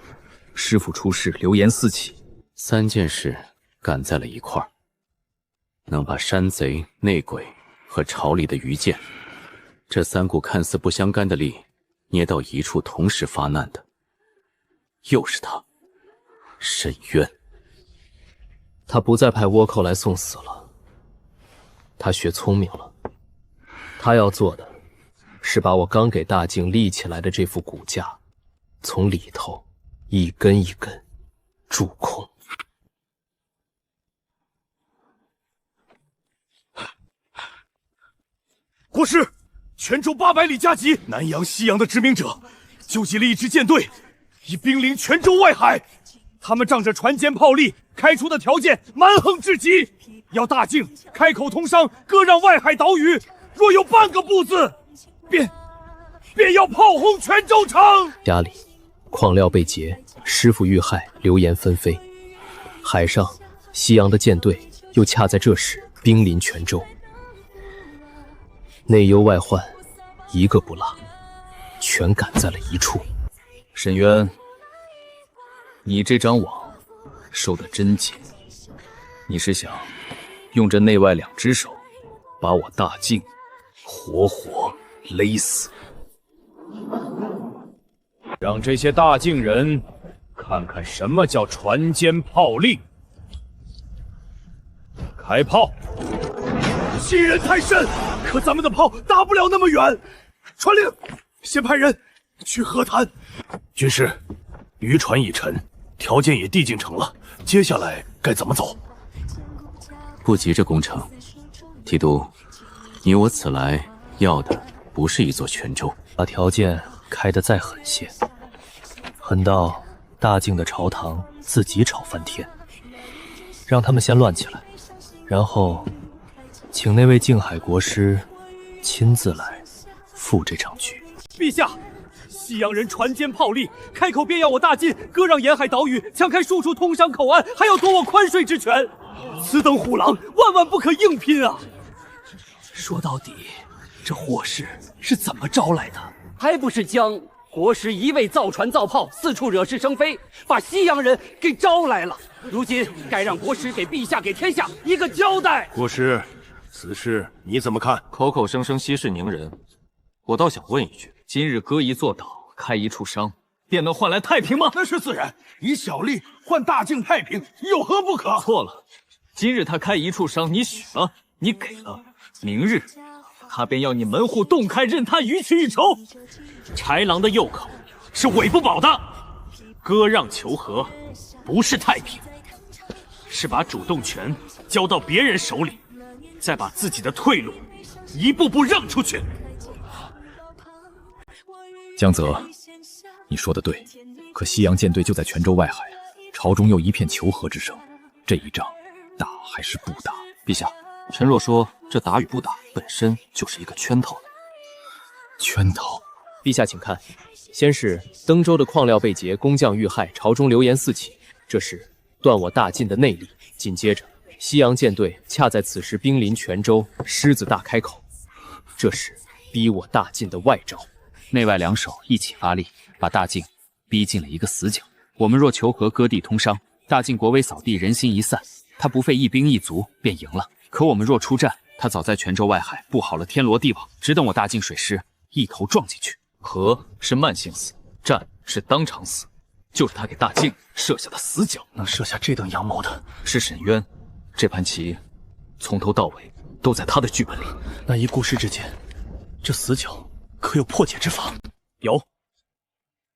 C: 师傅出事，流言四起
M: ，3件事赶在了一块儿，能把山贼、内鬼和朝里的愚见这3股看似不相干的力捏到一处，同时发难的，又是他，沈渊。他不再派倭寇来送死了，他学聪明了。他要做的是把我刚给大靖立起来的这副骨架，从里头一根一根蛀空。
J: 国师，泉州800里加急，南洋、西洋的殖民者纠集了一支舰队，已兵临泉州外海。他们仗着船坚炮利，开出的条件蛮横至极，要大靖开口通商，割让外海岛屿。若有半个不字，便要炮轰泉州城。
M: 家里矿料被劫，师傅遇害，流言纷飞。海上，西洋的舰队又恰在这时兵临泉州。内忧外患，一个不落，全赶在了一处。
C: 沈渊，你这张网收得真紧，你是想用这内外2只手，把我大靖活活勒死？
I: 让这些大靖人看看什么叫船坚炮利。开炮！
J: 欺人太甚，可咱们的炮打不了那么远。传令，先派人去和谈。
P: 军师，渔船已沉，条件也递进城了，接下来该怎么走？
M: 不急着攻城，提督，你我此来要的不是一座泉州，
C: 把条件开得再狠些，狠到大靖的朝堂自己吵翻天，让他们先乱起来，然后请那位靖海国师亲自来赴这场局。
I: 陛下，西洋人船坚炮利，开口便要我大靖割让沿海岛屿，强开数处通商口岸，还要夺我宽税之权。此等虎狼，万万不可硬拼啊！
G: 说到底，这祸事是怎么招来的？还不是将国师一味造船造炮，四处惹是生非，把西洋人给招来了。如今该让国师给陛下、给天下一个交代。
S: 国师，此事你怎么看？
C: 口口声声息事宁人，我倒想问一句：今日割一座岛，开一处商，便能换来太平吗？
L: 那是自然，以小利换大靖太平，有何不可？
C: 错了，今日他开一处商，你许了，你给了，明日他便要你门户洞开，任他予取予求。
H: 豺狼的右口是尾不保的，割让求和不是太平，是把主动权交到别人手里，再把自己的退路一步步让出去。
C: 江泽，你说的对，可西洋舰队就在泉州外海，朝中又一片求和之声，这一仗打还是不打？
T: 陛下，臣若说这打与不打本身就是一个圈套。
C: 圈套？
M: 陛下请看，先是登州的矿料被劫，工匠遇害，朝中流言四起，这是断我大晋的内力。紧接着，西洋舰队恰在此时兵临泉州，狮子大开口，这是逼我大晋的外招。
C: 内外2手一起发力，把大晋逼进了一个死角。我们若求和割地通商，大晋国威扫地，人心一散，他不费一兵一卒便赢了。可我们若出战，他早在泉州外海布好了天罗地网，只等我大晋水师一头撞进去。和是慢性死，战是当场死，就是他给大靖设下的死角。能设下这等阳谋的是沈渊，这盘棋从头到尾都在他的剧本里。那依故事之见，这死角可有破解之法？
H: 有，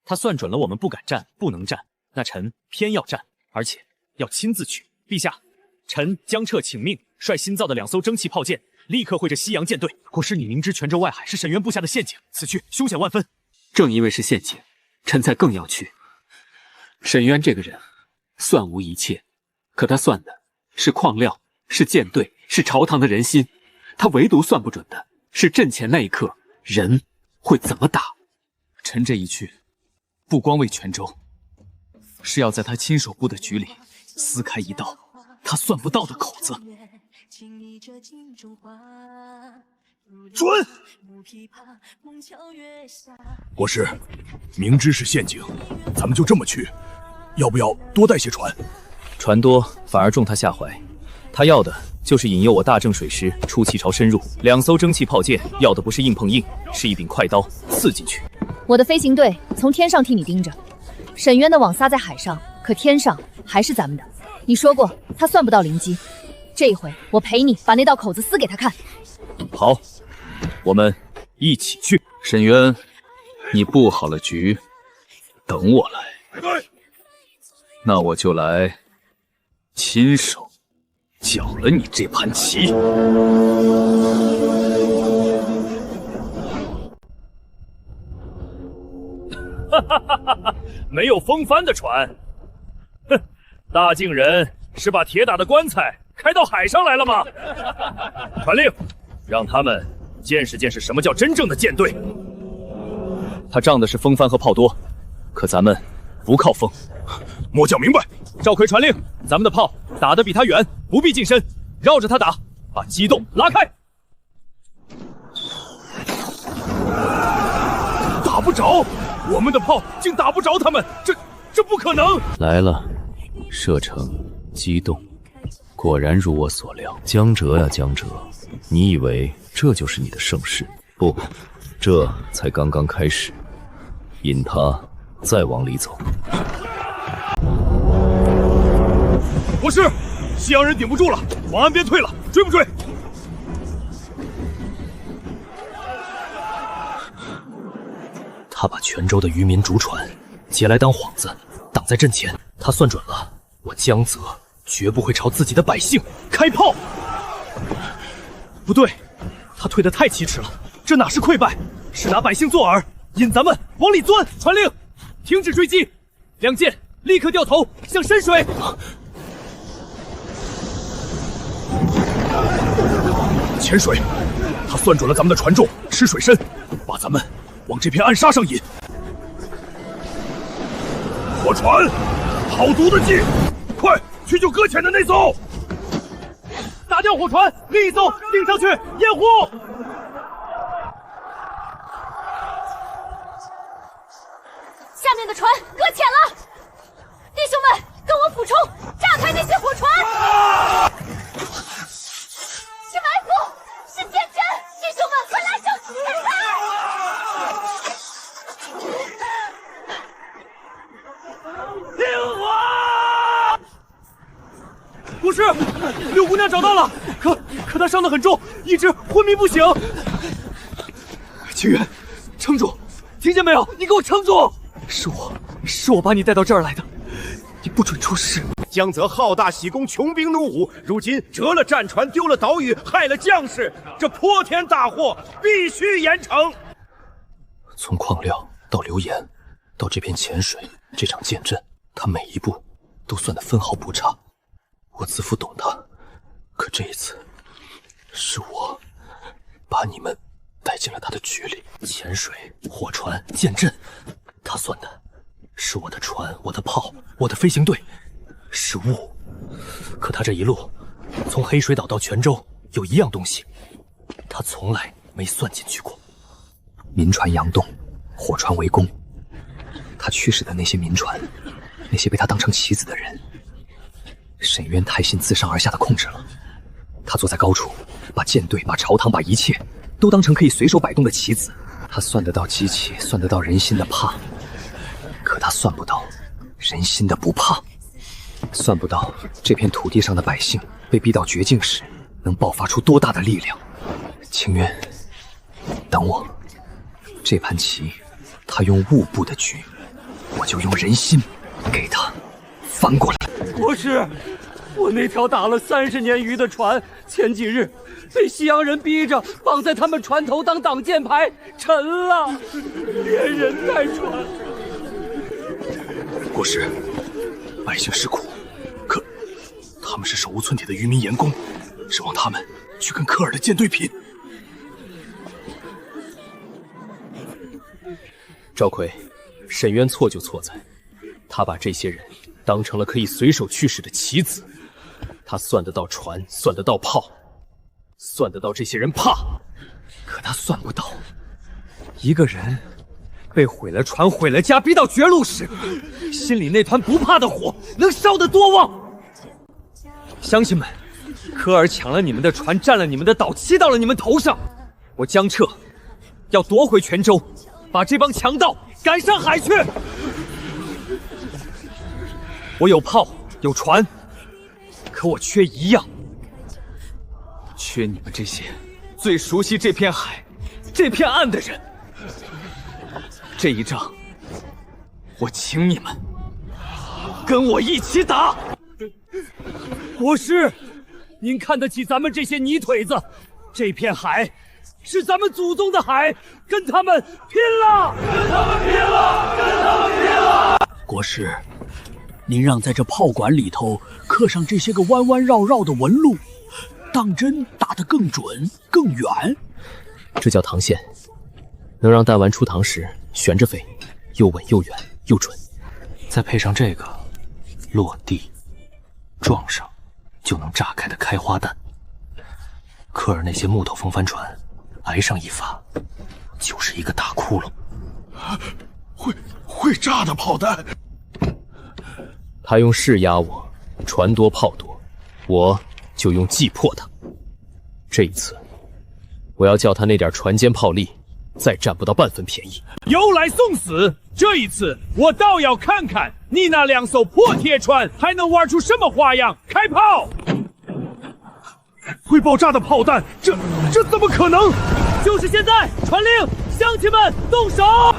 H: 他算准了我们不敢战，不能战，那臣偏要战，而且要亲自去。陛下，臣江彻请命，率新造的2艘蒸汽炮舰，立刻会着西洋舰队。国师，你明知泉州外海是沈渊部下的陷阱，此去凶险万分。
G: 正因为是陷阱，臣才更要去。沈渊这个人，算无一切，可他算的是矿料，是舰队，是朝堂的人心。他唯独算不准的是阵前那一刻人会怎么打。
C: 臣这一去，不光为泉州，是要在他亲手布的局里撕开一道他算不到的口子。
L: 准！国师，明知是陷阱，咱们就这么去，要不要多带些船？
M: 船多反而重他下怀，他要的就是引诱我大正水师出奇巢深入。2艘蒸汽炮舰要的不是硬碰硬，是一柄快刀刺进去。
K: 我的飞行队从天上替你盯着，沈渊的网撒在海上，可天上还是咱们的。你说过他算不到灵机，这一回我陪你把那道口子撕给他看。
M: 好，我们一起去。
C: 沈渊，你布好了局，等我来。那我就来亲手搅了你这盘棋。
J: 没有风帆的船，哼！大晋人是把铁打的棺材开到海上来了吗？传令，让他们见识见识什么叫真正的舰队。
M: 他仗的是风帆和炮多，可咱们不靠风。
L: 末将明白。
I: 赵奎传令，咱们的炮打得比他远，不必近身，绕着他打，把机洞拉开。
L: 打不着，我们的炮竟打不着他们，这不可能！
C: 来了，射程机动，果然如我所料。江哲呀，江哲，你以为这就是你的盛世？不，这才刚刚开始。引他再往里走。
I: 国师，西洋人顶不住了，往岸边退了，追不追？
C: 他把泉州的渔民竹船劫来当幌子，挡在阵前。他算准了，我江泽绝不会朝自己的百姓开炮。
I: 不对，他退得太奇耻了，这哪是溃败，是拿百姓做饵，引咱们往里钻。传令，停止追击，两舰立刻掉头向深水。
L: 潜水，他算准了咱们的船重，吃水深，把咱们往这片暗沙上引。火船，好毒的计！快去救搁浅的那艘！
I: 打掉火船，另一艘顶上去掩护！
O: 下面的船搁浅了，弟兄们，跟我俯冲，炸开那些火船！是埋伏，是奸臣！弟兄们，快来救起来！
I: 停火！不是，六姑娘找到了，可她伤得很重，一直昏迷不醒。清源，撑住，听见没有？你给我撑住！是我把你带到这儿来的，你不准出事。
D: 江泽好大喜功，穷兵黩武，如今折了战船，丢了岛屿，害了将士，这泼天大祸必须严惩。
C: 从矿料到流言，到这片潜水，这场剑阵，他每一步都算得分毫不差。我自负懂他，可这一次，是我把你们带进了他的局里。潜水、火船、剑阵，他算的是我的船、我的炮、我的飞行队。是物，可他这一路从黑水岛到泉州，有一样东西，他从来没算进去过。民船佯动，火船围攻。他驱使的那些民船，那些被他当成棋子的人，沈渊太信自上而下的控制了。他坐在高处，把舰队、把朝堂、把一切都当成可以随手摆动的棋子。他算得到机器，算得到人心的怕，可他算不到人心的不怕。算不到这片土地上的百姓被逼到绝境时，能爆发出多大的力量。清渊，等我，这盘棋，他用物布的局，我就用人心给他翻过来。
I: 国师，
G: 我那条打了30年鱼的船，前几日被西洋人逼着绑在他们船头当挡箭牌，沉了，连人带船。
L: 国师，百姓吃苦，可他们是手无寸铁的渔民盐工，指望他们去跟科尔的舰队拼。
M: 赵奎，沈渊错就错在，他把这些人当成了可以随手驱使的棋子。他算得到船，算得到炮，算得到这些人怕，
B: 可他算不到，一个人被毁了船、毁了家，逼到绝路时，心里那团不怕的火能烧得多旺。乡亲们，科尔抢了你们的船，占了你们的岛，骑到了你们头上。我江彻要夺回泉州，把这帮强盗赶上海去。我有炮，有船。可我缺一样，缺你们这些最熟悉这片海、这片岸的人。这一仗，我请你们跟我一起打。
G: 国师，您看得起咱们这些泥腿子？这片海是咱们祖宗的海，跟他们拼了！跟他们拼了！跟他们拼了！
P: 国师，您让在这炮管里头刻上这些个弯弯绕绕的纹路，当针打得更准更远。
M: 这叫膛线，能让弹丸出膛时悬着飞，又稳又远又准。
C: 再配上这个，落地撞上就能炸开的开花弹。科尔那些木头风帆船，挨上一发就是一个大窟窿。
L: 会炸的炮弹。
M: 他用势压我，船多炮多，我就用计破他。这一次，我要叫他那点船坚炮利再占不到半分便宜。
I: 由来送死！这一次我倒要看看你那2艘破铁船还能玩出什么花样！开炮！
F: 会爆炸的炮弹，这怎么可能？
G: 就是现在！传令，乡亲们动手！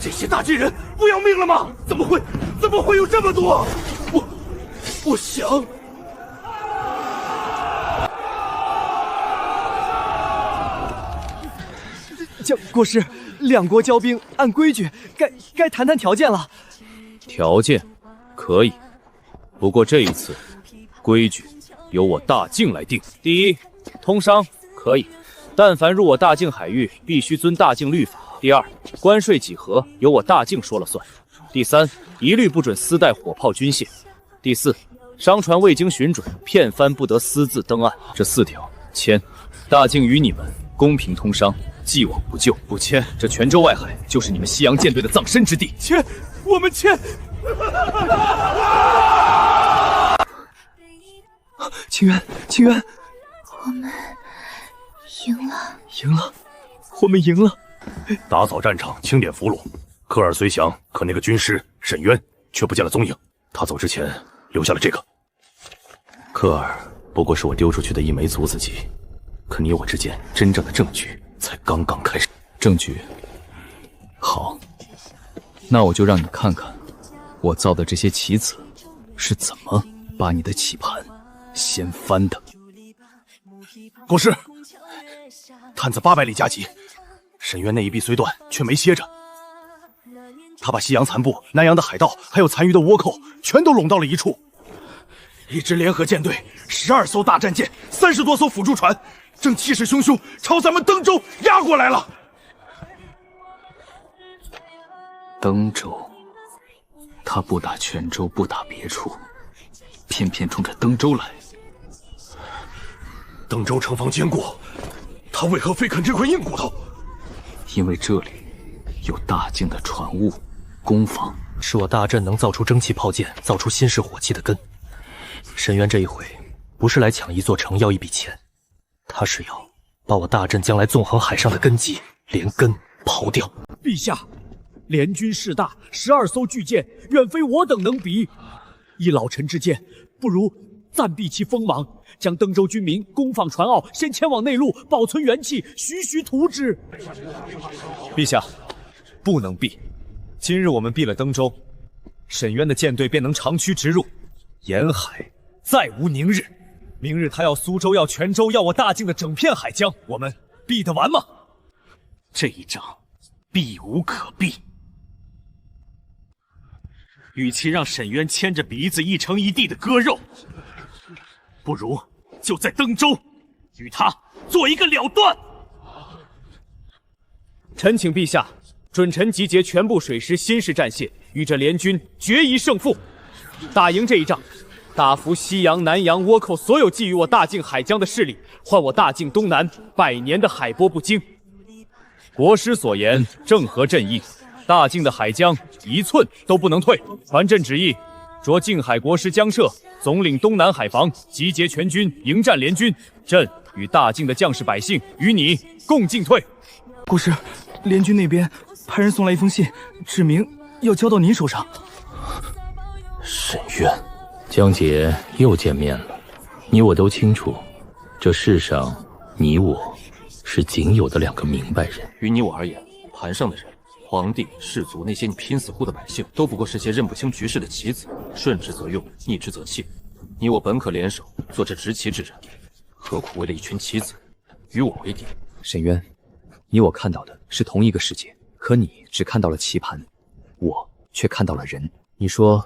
F: 这些大巨人不要命了吗？怎么会有这么多？我想。
A: 国师，两国交兵，按规矩该谈谈条件了。
M: 条件可以，不过这一次规矩由我大境来定。
I: 第一，通商可以，但凡入我大境海域，必须遵大境律法。第二，关税几何由我大境说了算。第三，一律不准私带火炮军械。第四，商船未经巡准，片帆不得私自登岸。
M: 这4条签，大境与你们公平通商，既往不咎。不签，这泉州外海就是你们西洋舰队的葬身之地。
F: 签，我们签。
A: 清渊，
R: 我们赢了，
A: 我们赢了。
J: 打扫战场，清点俘虏。科尔虽降，可那个军师沈渊却不见了踪影。他走之前留下了这个。
C: 科尔不过是我丢出去的一枚卒子棋，可你我之间真正的证据才刚刚开始。
M: 证据好，那我就让你看看我造的这些棋子是怎么把你的棋盘掀翻的。
L: 国师，探子800里加急，沈渊那一臂虽断，却没歇着。他把西洋残部、南洋的海盗，还有残余的倭寇，全都拢到了一处。一支联合舰队，12艘大战舰，30多艘辅助船，正气势汹汹朝咱们登州压过来了。
C: 登州，他不打泉州，不打别处，偏偏冲着登州来。
L: 登州城防坚固，他为何非啃这块硬骨头？
C: 因为这里有大境的船坞、攻防，是我大阵能造出蒸汽炮舰、造出新式火器的根。沈渊这一回不是来抢一座城要一笔钱，他是要把我大阵将来纵横海上的根基连根刨掉。
F: 陛下，联军势大，12艘巨舰远非我等能比。依老臣之见，不如暂避其锋芒，将登州军民攻防船澳先迁往内陆，保存元气，徐徐图之。
B: 陛下，不能避。今日我们避了登州，沈渊的舰队便能长驱直入，沿海再无宁日。明日他要苏州，要泉州，要我大靖的整片海疆，我们避得完吗？
H: 这一仗避无可避。与其让沈渊牵着鼻子一城一地的割肉，不如就在登州与他做一个了断。
I: 臣请陛下，准臣集结全部水师新式战械，与这联军决一胜负，打赢这一仗，打服西洋、南洋、倭寇所有觊觎我大靖海疆的势力，换我大靖东南100年的海波不惊。国师所言正合朕意，大靖的海疆一寸都不能退。传朕旨意，着靖海国师江彻总领东南海防，集结全军迎战联军。朕与大靖的将士百姓与你共进退。
A: 国师，联军那边派人送来一封信，指明要交到您手上。
C: 沈渊，江姐又见面了。你我都清楚，这世上你我是仅有的2个明白人。
Q: 于你我而言，盘上的人，皇帝、士族那些你拼死护的百姓，都不过是些认不清局势的棋子，顺之则用，逆之则弃。你我本可联手做这执棋之人，何苦为了一群棋子与我为敌？
M: 沈渊，你我看到的是同一个世界，可你只看到了棋盘，我却看到了人。你说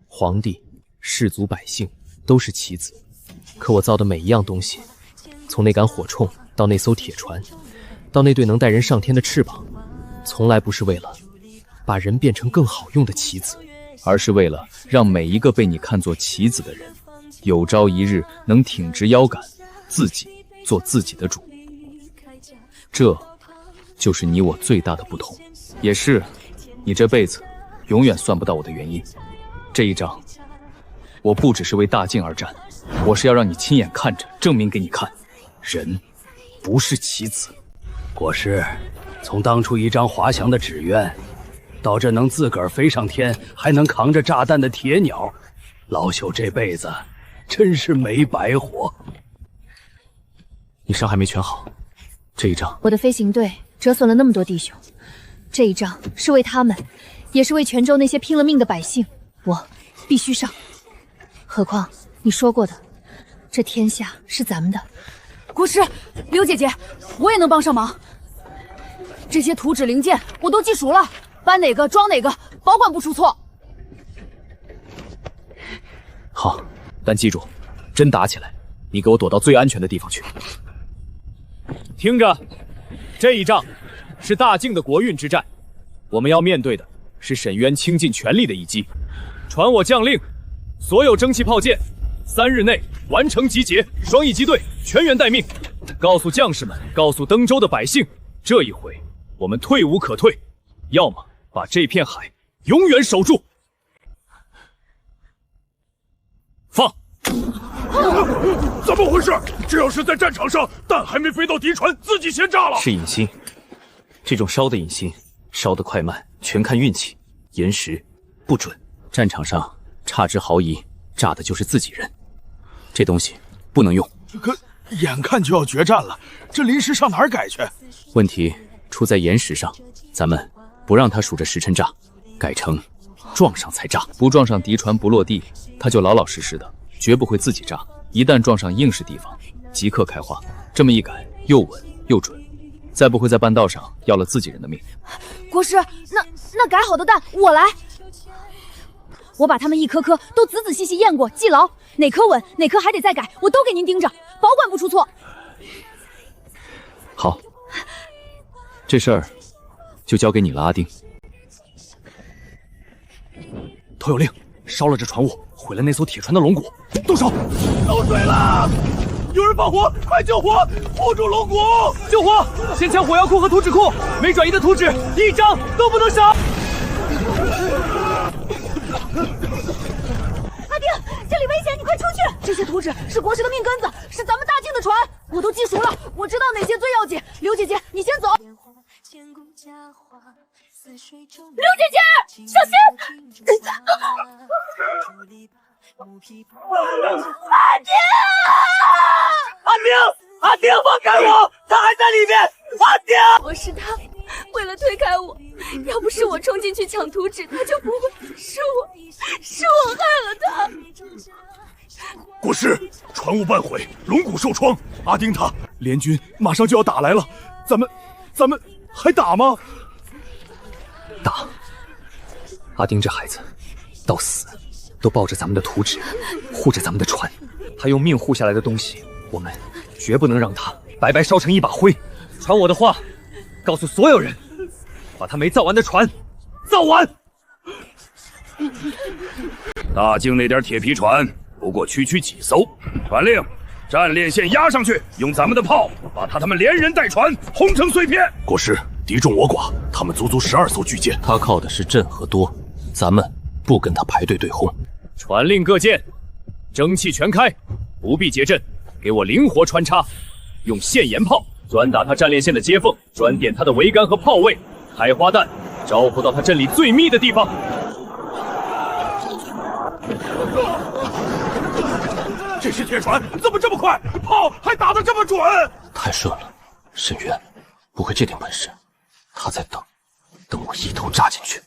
M: 皇帝、士族、百姓都是棋子，可我造的每一样东西，从那杆火铳到那艘铁船，到那对能带人上天的翅膀，从来不是为了把人变成更好用的棋子，而是为了让每一个被你看作棋子的人，有朝一日能挺直腰杆，自己做自己的主。这就是你我最大的不同，也是你这辈子永远算不到我的原因。这一仗，我不只是为大靖而战，我是要让你亲眼看着，证明给你看，人不是棋子。
P: 国师，从当初一张滑翔的纸鸢，到这能自个儿飞上天，还能扛着炸弹的铁鸟，老朽这辈子真是没白活。
M: 你伤还没全好，这一仗
K: 我的飞行队折损了那么多弟兄，这一仗是为他们，也是为泉州那些拼了命的百姓，我必须上。何况你说过的，这天下是咱们的。
O: 国师，刘姐姐，我也能帮上忙。这些图纸零件我都记熟了，搬哪个装哪个，保管不出错。
M: 好，但记住，真打起来，你给我躲到最安全的地方去。
I: 听着，这一仗是大靖的国运之战，我们要面对的是沈渊倾尽全力的一击。传我将令，所有蒸汽炮舰3日内完成集结，双翼机队全员待命。告诉将士们，告诉登州的百姓，这一回我们退无可退，要么把这片海永远守住。放！
E: 怎么回事？这要是在战场上，弹还没飞到敌船，自己先炸了。
M: 是引信，这种烧的引信，烧得快慢全看运气，延时不准。战场上差之毫厘，炸的就是自己人。这东西不能用。
L: 可眼看就要决战了，这临时上哪儿改去？
M: 问题出在延时上，咱们不让他数着时辰炸，改成撞上才炸。不撞上敌船不落地，他就老老实实的，绝不会自己炸。一旦撞上硬实地方，即刻开花。这么一改，又稳又准，再不会在半道上要了自己人的命。
O: 国师，那改好的弹我来，我把它们一颗颗都仔仔细细验过，记牢，哪颗稳，哪颗还得再改，我都给您盯着，保管不出错。
M: 好，这事儿就交给你了，阿丁。
A: 头有令，烧了这船坞，毁了那艘铁船的龙骨，动手！
E: 漏水了！有人放火，快救火！护住龙骨！
I: 救火！先抢火药库和图纸库，没转移的图纸一张都不能少。
O: 阿丁，这里危险，你快出去！这些图纸是国师的命根子，是咱们大靖的船，我都记熟了，我知道哪些最要紧。刘姐姐，你先走。刘姐姐，小心！阿丁！
F: 阿丁，放开我！他还在里面！阿丁！
O: 我是他为了推开我，要不是我冲进去抢图纸，他就不会。是我害了他。
F: 国师，船坞半毁，龙骨受创，阿丁他联军马上就要打来了，咱们还打吗？
C: 打！阿丁这孩子，到死都抱着咱们的图纸，护着咱们的船。他用命护下来的东西，我们绝不能让他白白烧成一把灰。传我的话，告诉所有人，把他没造完的船造完。
N: 大境那点铁皮船，不过区几艘。传令，战列线压上去，用咱们的炮把他们连人带船轰成碎片。
F: 国师，敌众我寡，他们足足12艘巨舰。
C: 他靠的是阵和多，咱们不跟他排队对轰。
I: 传令各舰，蒸汽全开，不必结阵，给我灵活穿插，用线岩炮专打他战列线的接缝，专点他的桅杆和炮位，开花弹招呼到他阵里最密的地方。
F: 这是铁船，怎么这么快？炮还打得这么准？
C: 太顺了，沈渊不会这点本事，他在等我一头扎进去。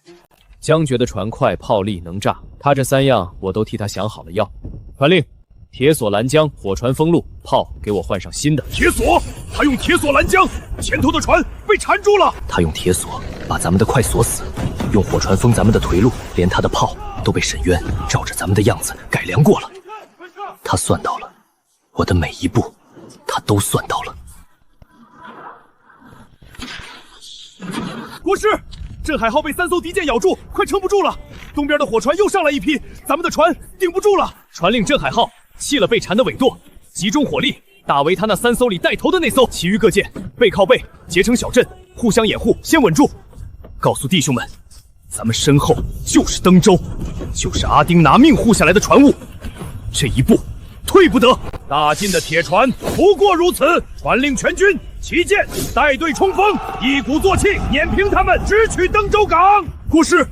I: 江决的船快，炮利，能炸，他这3样我都替他想好了要。传令，铁索拦江，火船封路，炮给我换上新的。
F: 铁索，他用铁索拦江，前头的船被缠住了。
C: 他用铁索把咱们的快锁死，用火船封咱们的退路，连他的炮都被沈渊照着咱们的样子改良过了。他算到了，我的每一步，他都算到了。
F: 国师，镇海号被3艘敌舰咬住，快撑不住了。东边的火船又上来一批，咱们的船顶不住了。
I: 传令镇海号弃了被缠的尾舵，集中火力打围他那3艘里带头的那艘，其余各舰背靠背结成小阵，互相掩护，先稳住。告诉弟兄们，咱们身后就是登州，就是阿丁拿命护下来的船坞，这一步退不得。大晋的铁船不过如此。传令全军齐舰带队冲锋，一鼓作气碾平他们，直取登州港。
F: 国师，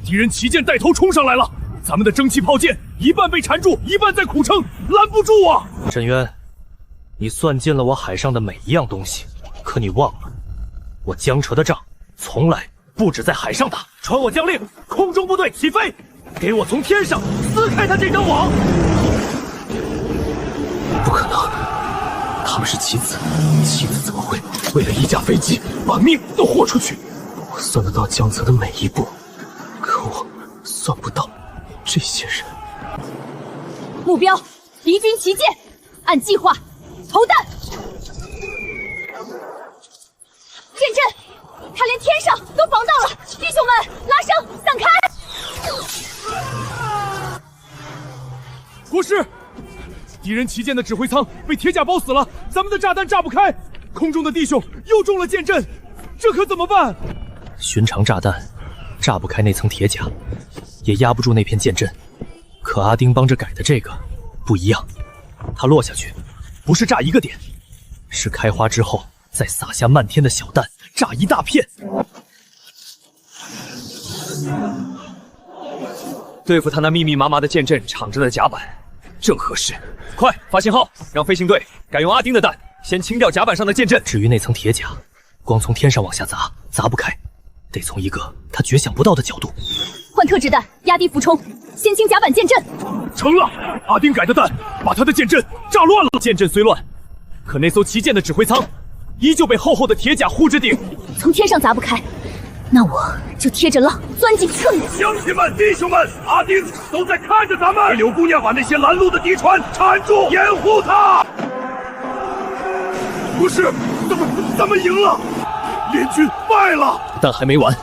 F: 敌人旗舰带头冲上来了，咱们的蒸汽炮舰一半被缠住，一半在苦撑，拦不住啊！
C: 沈渊，你算尽了我海上的每一样东西，可你忘了，我江浙的仗从来不止在海上打。
I: 传我将令，空中部队起飞，给我从天上撕开他这张网。
C: 不可能，他们是棋子，棋子怎么会为了一架飞机把命都豁出去？我算得到江泽的每一步，可我算不到这些人。
O: 目标：敌军旗舰，按计划投弹。剑阵，他连天上都防到了，弟兄们拉绳散开。
F: 国师，敌人旗舰的指挥舱被铁甲包死了，咱们的炸弹炸不开，空中的弟兄又中了剑阵，这可怎么办？
C: 寻常炸弹炸不开那层铁甲，也压不住那片剑阵，可阿丁帮着改的这个不一样，它落下去不是炸一个点，是开花之后再撒下漫天的小弹，炸一大片。对付他那密密麻麻的剑阵敞着的甲板正合适。快发信号，让飞行队改用阿丁的弹，先清掉甲板上的剑阵。至于那层铁甲，光从天上往下砸，砸不开，得从一个他绝想不到的角度。
O: 换特制弹，压低俯冲，先清甲板剑阵。
F: 成了，阿丁改的弹把他的剑阵炸乱了。
I: 剑阵虽乱，可那艘旗舰的指挥舱依旧被厚厚的铁甲护着顶。
O: 从天上砸不开，那我就贴着浪钻进去。
N: 乡亲们、弟兄们，阿丁都在看着咱们。给柳姑娘把那些拦路的敌船缠住，掩护他。
F: 不是，咱们赢了，联军败了。
I: 但还没完，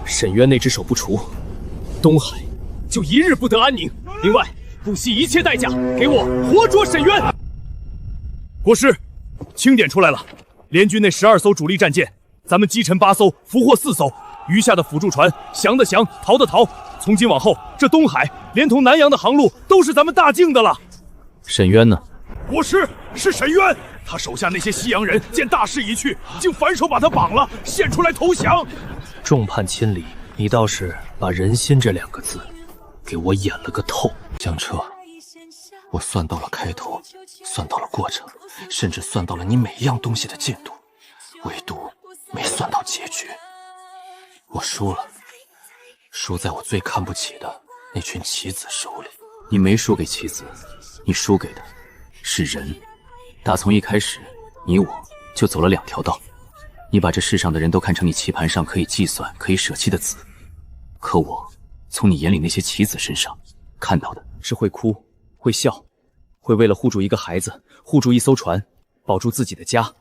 I: 沈渊那只手不除，东海就一日不得安宁。另外，不惜一切代价给我活捉沈渊。
F: 国师，清点出来了，联军那12艘主力战舰，咱们击沉8艘，俘获4艘，余下的辅助船，降的降，逃的逃。从今往后，这东海连同南洋的航路都是咱们大境的了。
C: 沈渊呢？
F: 国师，是沈渊，他手下那些西洋人见大势已去，竟反手把他绑了，献出来投降。
C: 众叛亲离，你倒是把人心这2个字给我演了个透。
Q: 江彻，我算到了开头，算到了过程，甚至算到了你每一样东西的进度，唯独没算到结局。我输了，输在我最看不起的那群棋子手里。
C: 你没输给棋子，你输给的是人。打从一开始，你我就走了两条道。你把这世上的人都看成你棋盘上可以计算、可以舍弃的子，可我从你眼里那些棋子身上看到的
B: 是会哭、会笑、会为了护住一个孩子、护住一艘船、保住自己的家，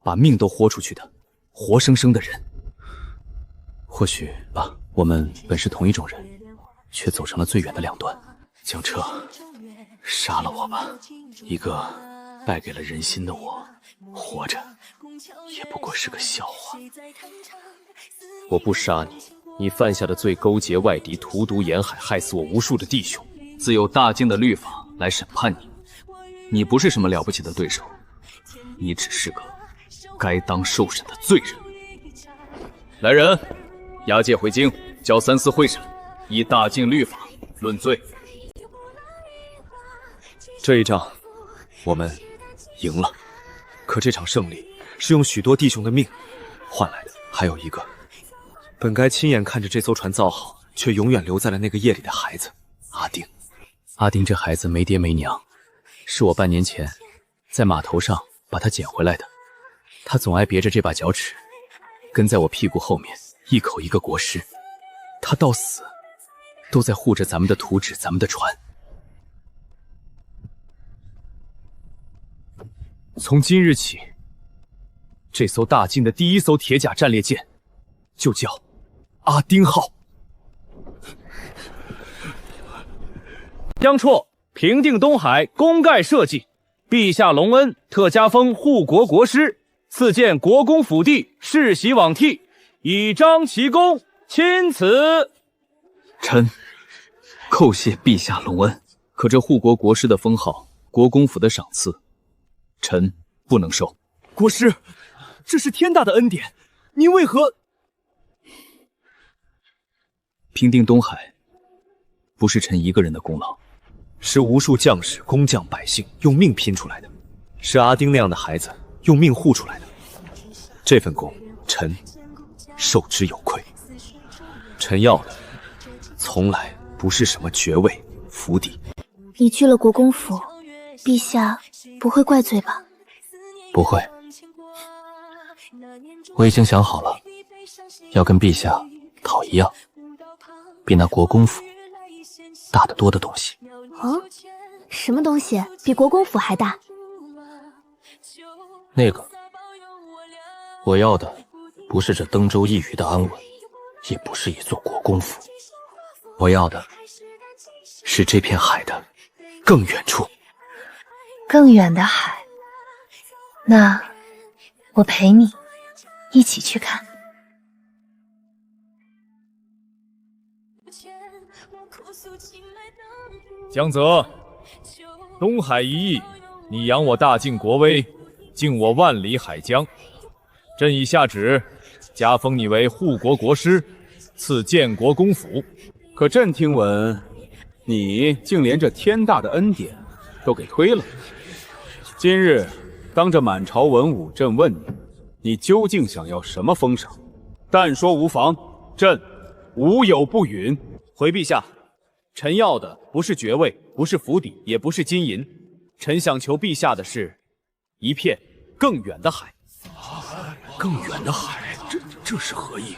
B: 把命都豁出去的活生生的人。或许吧，我们本是同一种人，却走成了最远的两端。
C: 江彻，杀了我吧！一个败给了人心的我，活着也不过是个笑话。
M: 我不杀你，你犯下的罪勾结外敌，荼毒沿海，害死我无数的弟兄，
C: 自有大晋的律法来审判你。你不是什么了不起的对手，你只是个该当受审的罪人。来人，押解回京，交三司会审，依大晋律法论罪。
B: 这一仗我们赢了，可这场胜利是用许多弟兄的命换来的。还有一个本该亲眼看着这艘船造好，却永远留在了那个夜里的孩子阿丁。
C: 阿丁这孩子没爹没娘，是我半年前在码头上把他捡回来的。他总爱别着这把脚趾，跟在我屁股后面，一口一个国师。他到死都在护着咱们的图纸，咱们的船。
B: 从今日起，这艘大晋的第一艘铁甲战列舰就叫阿丁号。
I: 江绰平定东海，功盖社稷，陛下隆恩，特加封护国国师，赐建国公府第，世袭罔替，以彰其功，钦此。
C: 臣叩谢陛下隆恩，可这护国国师的封号，国公府的赏赐，臣不能收。
F: 国师，这是天大的恩典，您为何？
C: 平定东海，不是臣一个人的功劳，
B: 是无数将士、工匠、百姓用命拼出来的，是阿丁那样的孩子用命护出来的。这份功，臣受之有愧。臣要的，从来不是什么爵位、府邸。
R: 离去了国公府，陛下不会怪罪吧？
C: 不会，我已经想好了，要跟陛下讨一样比那国公府大得多的东西。
R: 哦，什么东西比国公府还大？
Q: 那个，我要的不是这登州一隅的安稳，也不是一座国公府，
C: 我要的是这片海的更远处。
K: 更远的海，那我陪你一起去看。
I: 江泽，东海一役，你扬我大晋国威，敬我万里海疆。朕已下旨，加封你为护国国师，赐建国公府。
U: 可朕听闻，你竟连这天大的恩典都给推了。今日当着满朝文武，朕问你，你究竟想要什么封赏？但说无妨，朕无有不允。
I: 回陛下，臣要的不是爵位，不是府邸，也不是金银，臣想求陛下的是一片更远的海。
L: 更远的海，这是何意？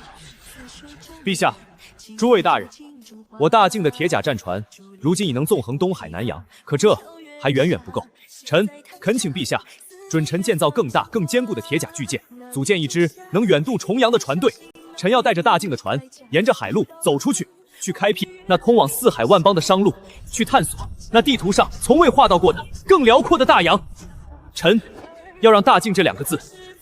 I: 陛下，诸位大人，我大晋的铁甲战船如今已能纵横东海南洋，可这还远远不够。臣恳请陛下准臣建造更大更坚固的铁甲巨舰，组建一支能远渡重洋的船队。臣要带着大晋的船沿着海路走出去，去开辟那通往四海万邦的商路，去探索那地图上从未画到过的更辽阔的大洋。臣要让大晋这两个字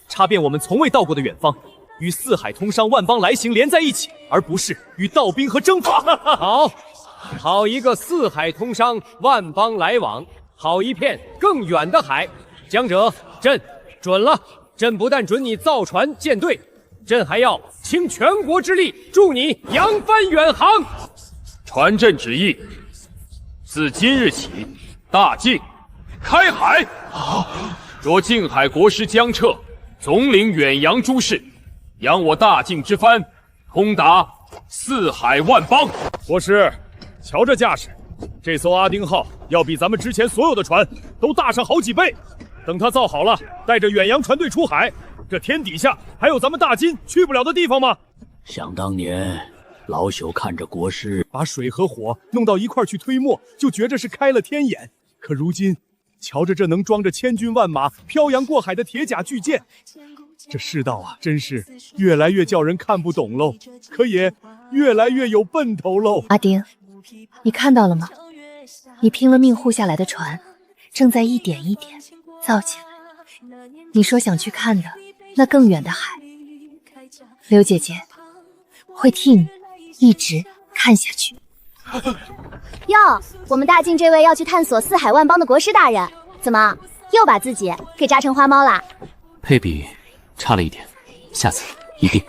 I: 插遍我们从未到过的远方，与四海通商万邦来行连在一起，而不是与盗兵和征伐。好一个四海通商万邦来往，好一片更远的海。江哲，朕准了。朕不但准你造船舰队，朕还要倾全国之力助你扬帆远航。
N: 传朕旨意，自今日起，大晋开海。若靖海国师江彻
S: 总领远洋诸事，扬我大晋之帆，通达四海万邦。
I: 国师，瞧这架势，这艘阿丁号要比咱们之前所有的船都大上好几倍。等它造好了，带着远洋船队出海，这天底下还有咱们大金去不了的地方吗？
P: 想当年，老朽看着国师
F: 把水和火弄到一块去推磨，就觉着是开了天眼。可如今，瞧着这能装着千军万马漂洋过海的铁甲巨舰，这世道啊，真是越来越叫人看不懂喽，可也越来越有奔头喽。
K: 阿丁，你看到了吗？你拼了命护下来的船，正在一点一点造起来。你说想去看的那更远的海，刘姐姐会替你一直看下去。
V: 哟，我们大晋这位要去探索四海万邦的国师大人，怎么又把自己给扎成花猫啦？
M: 配比差了一点，下次一定。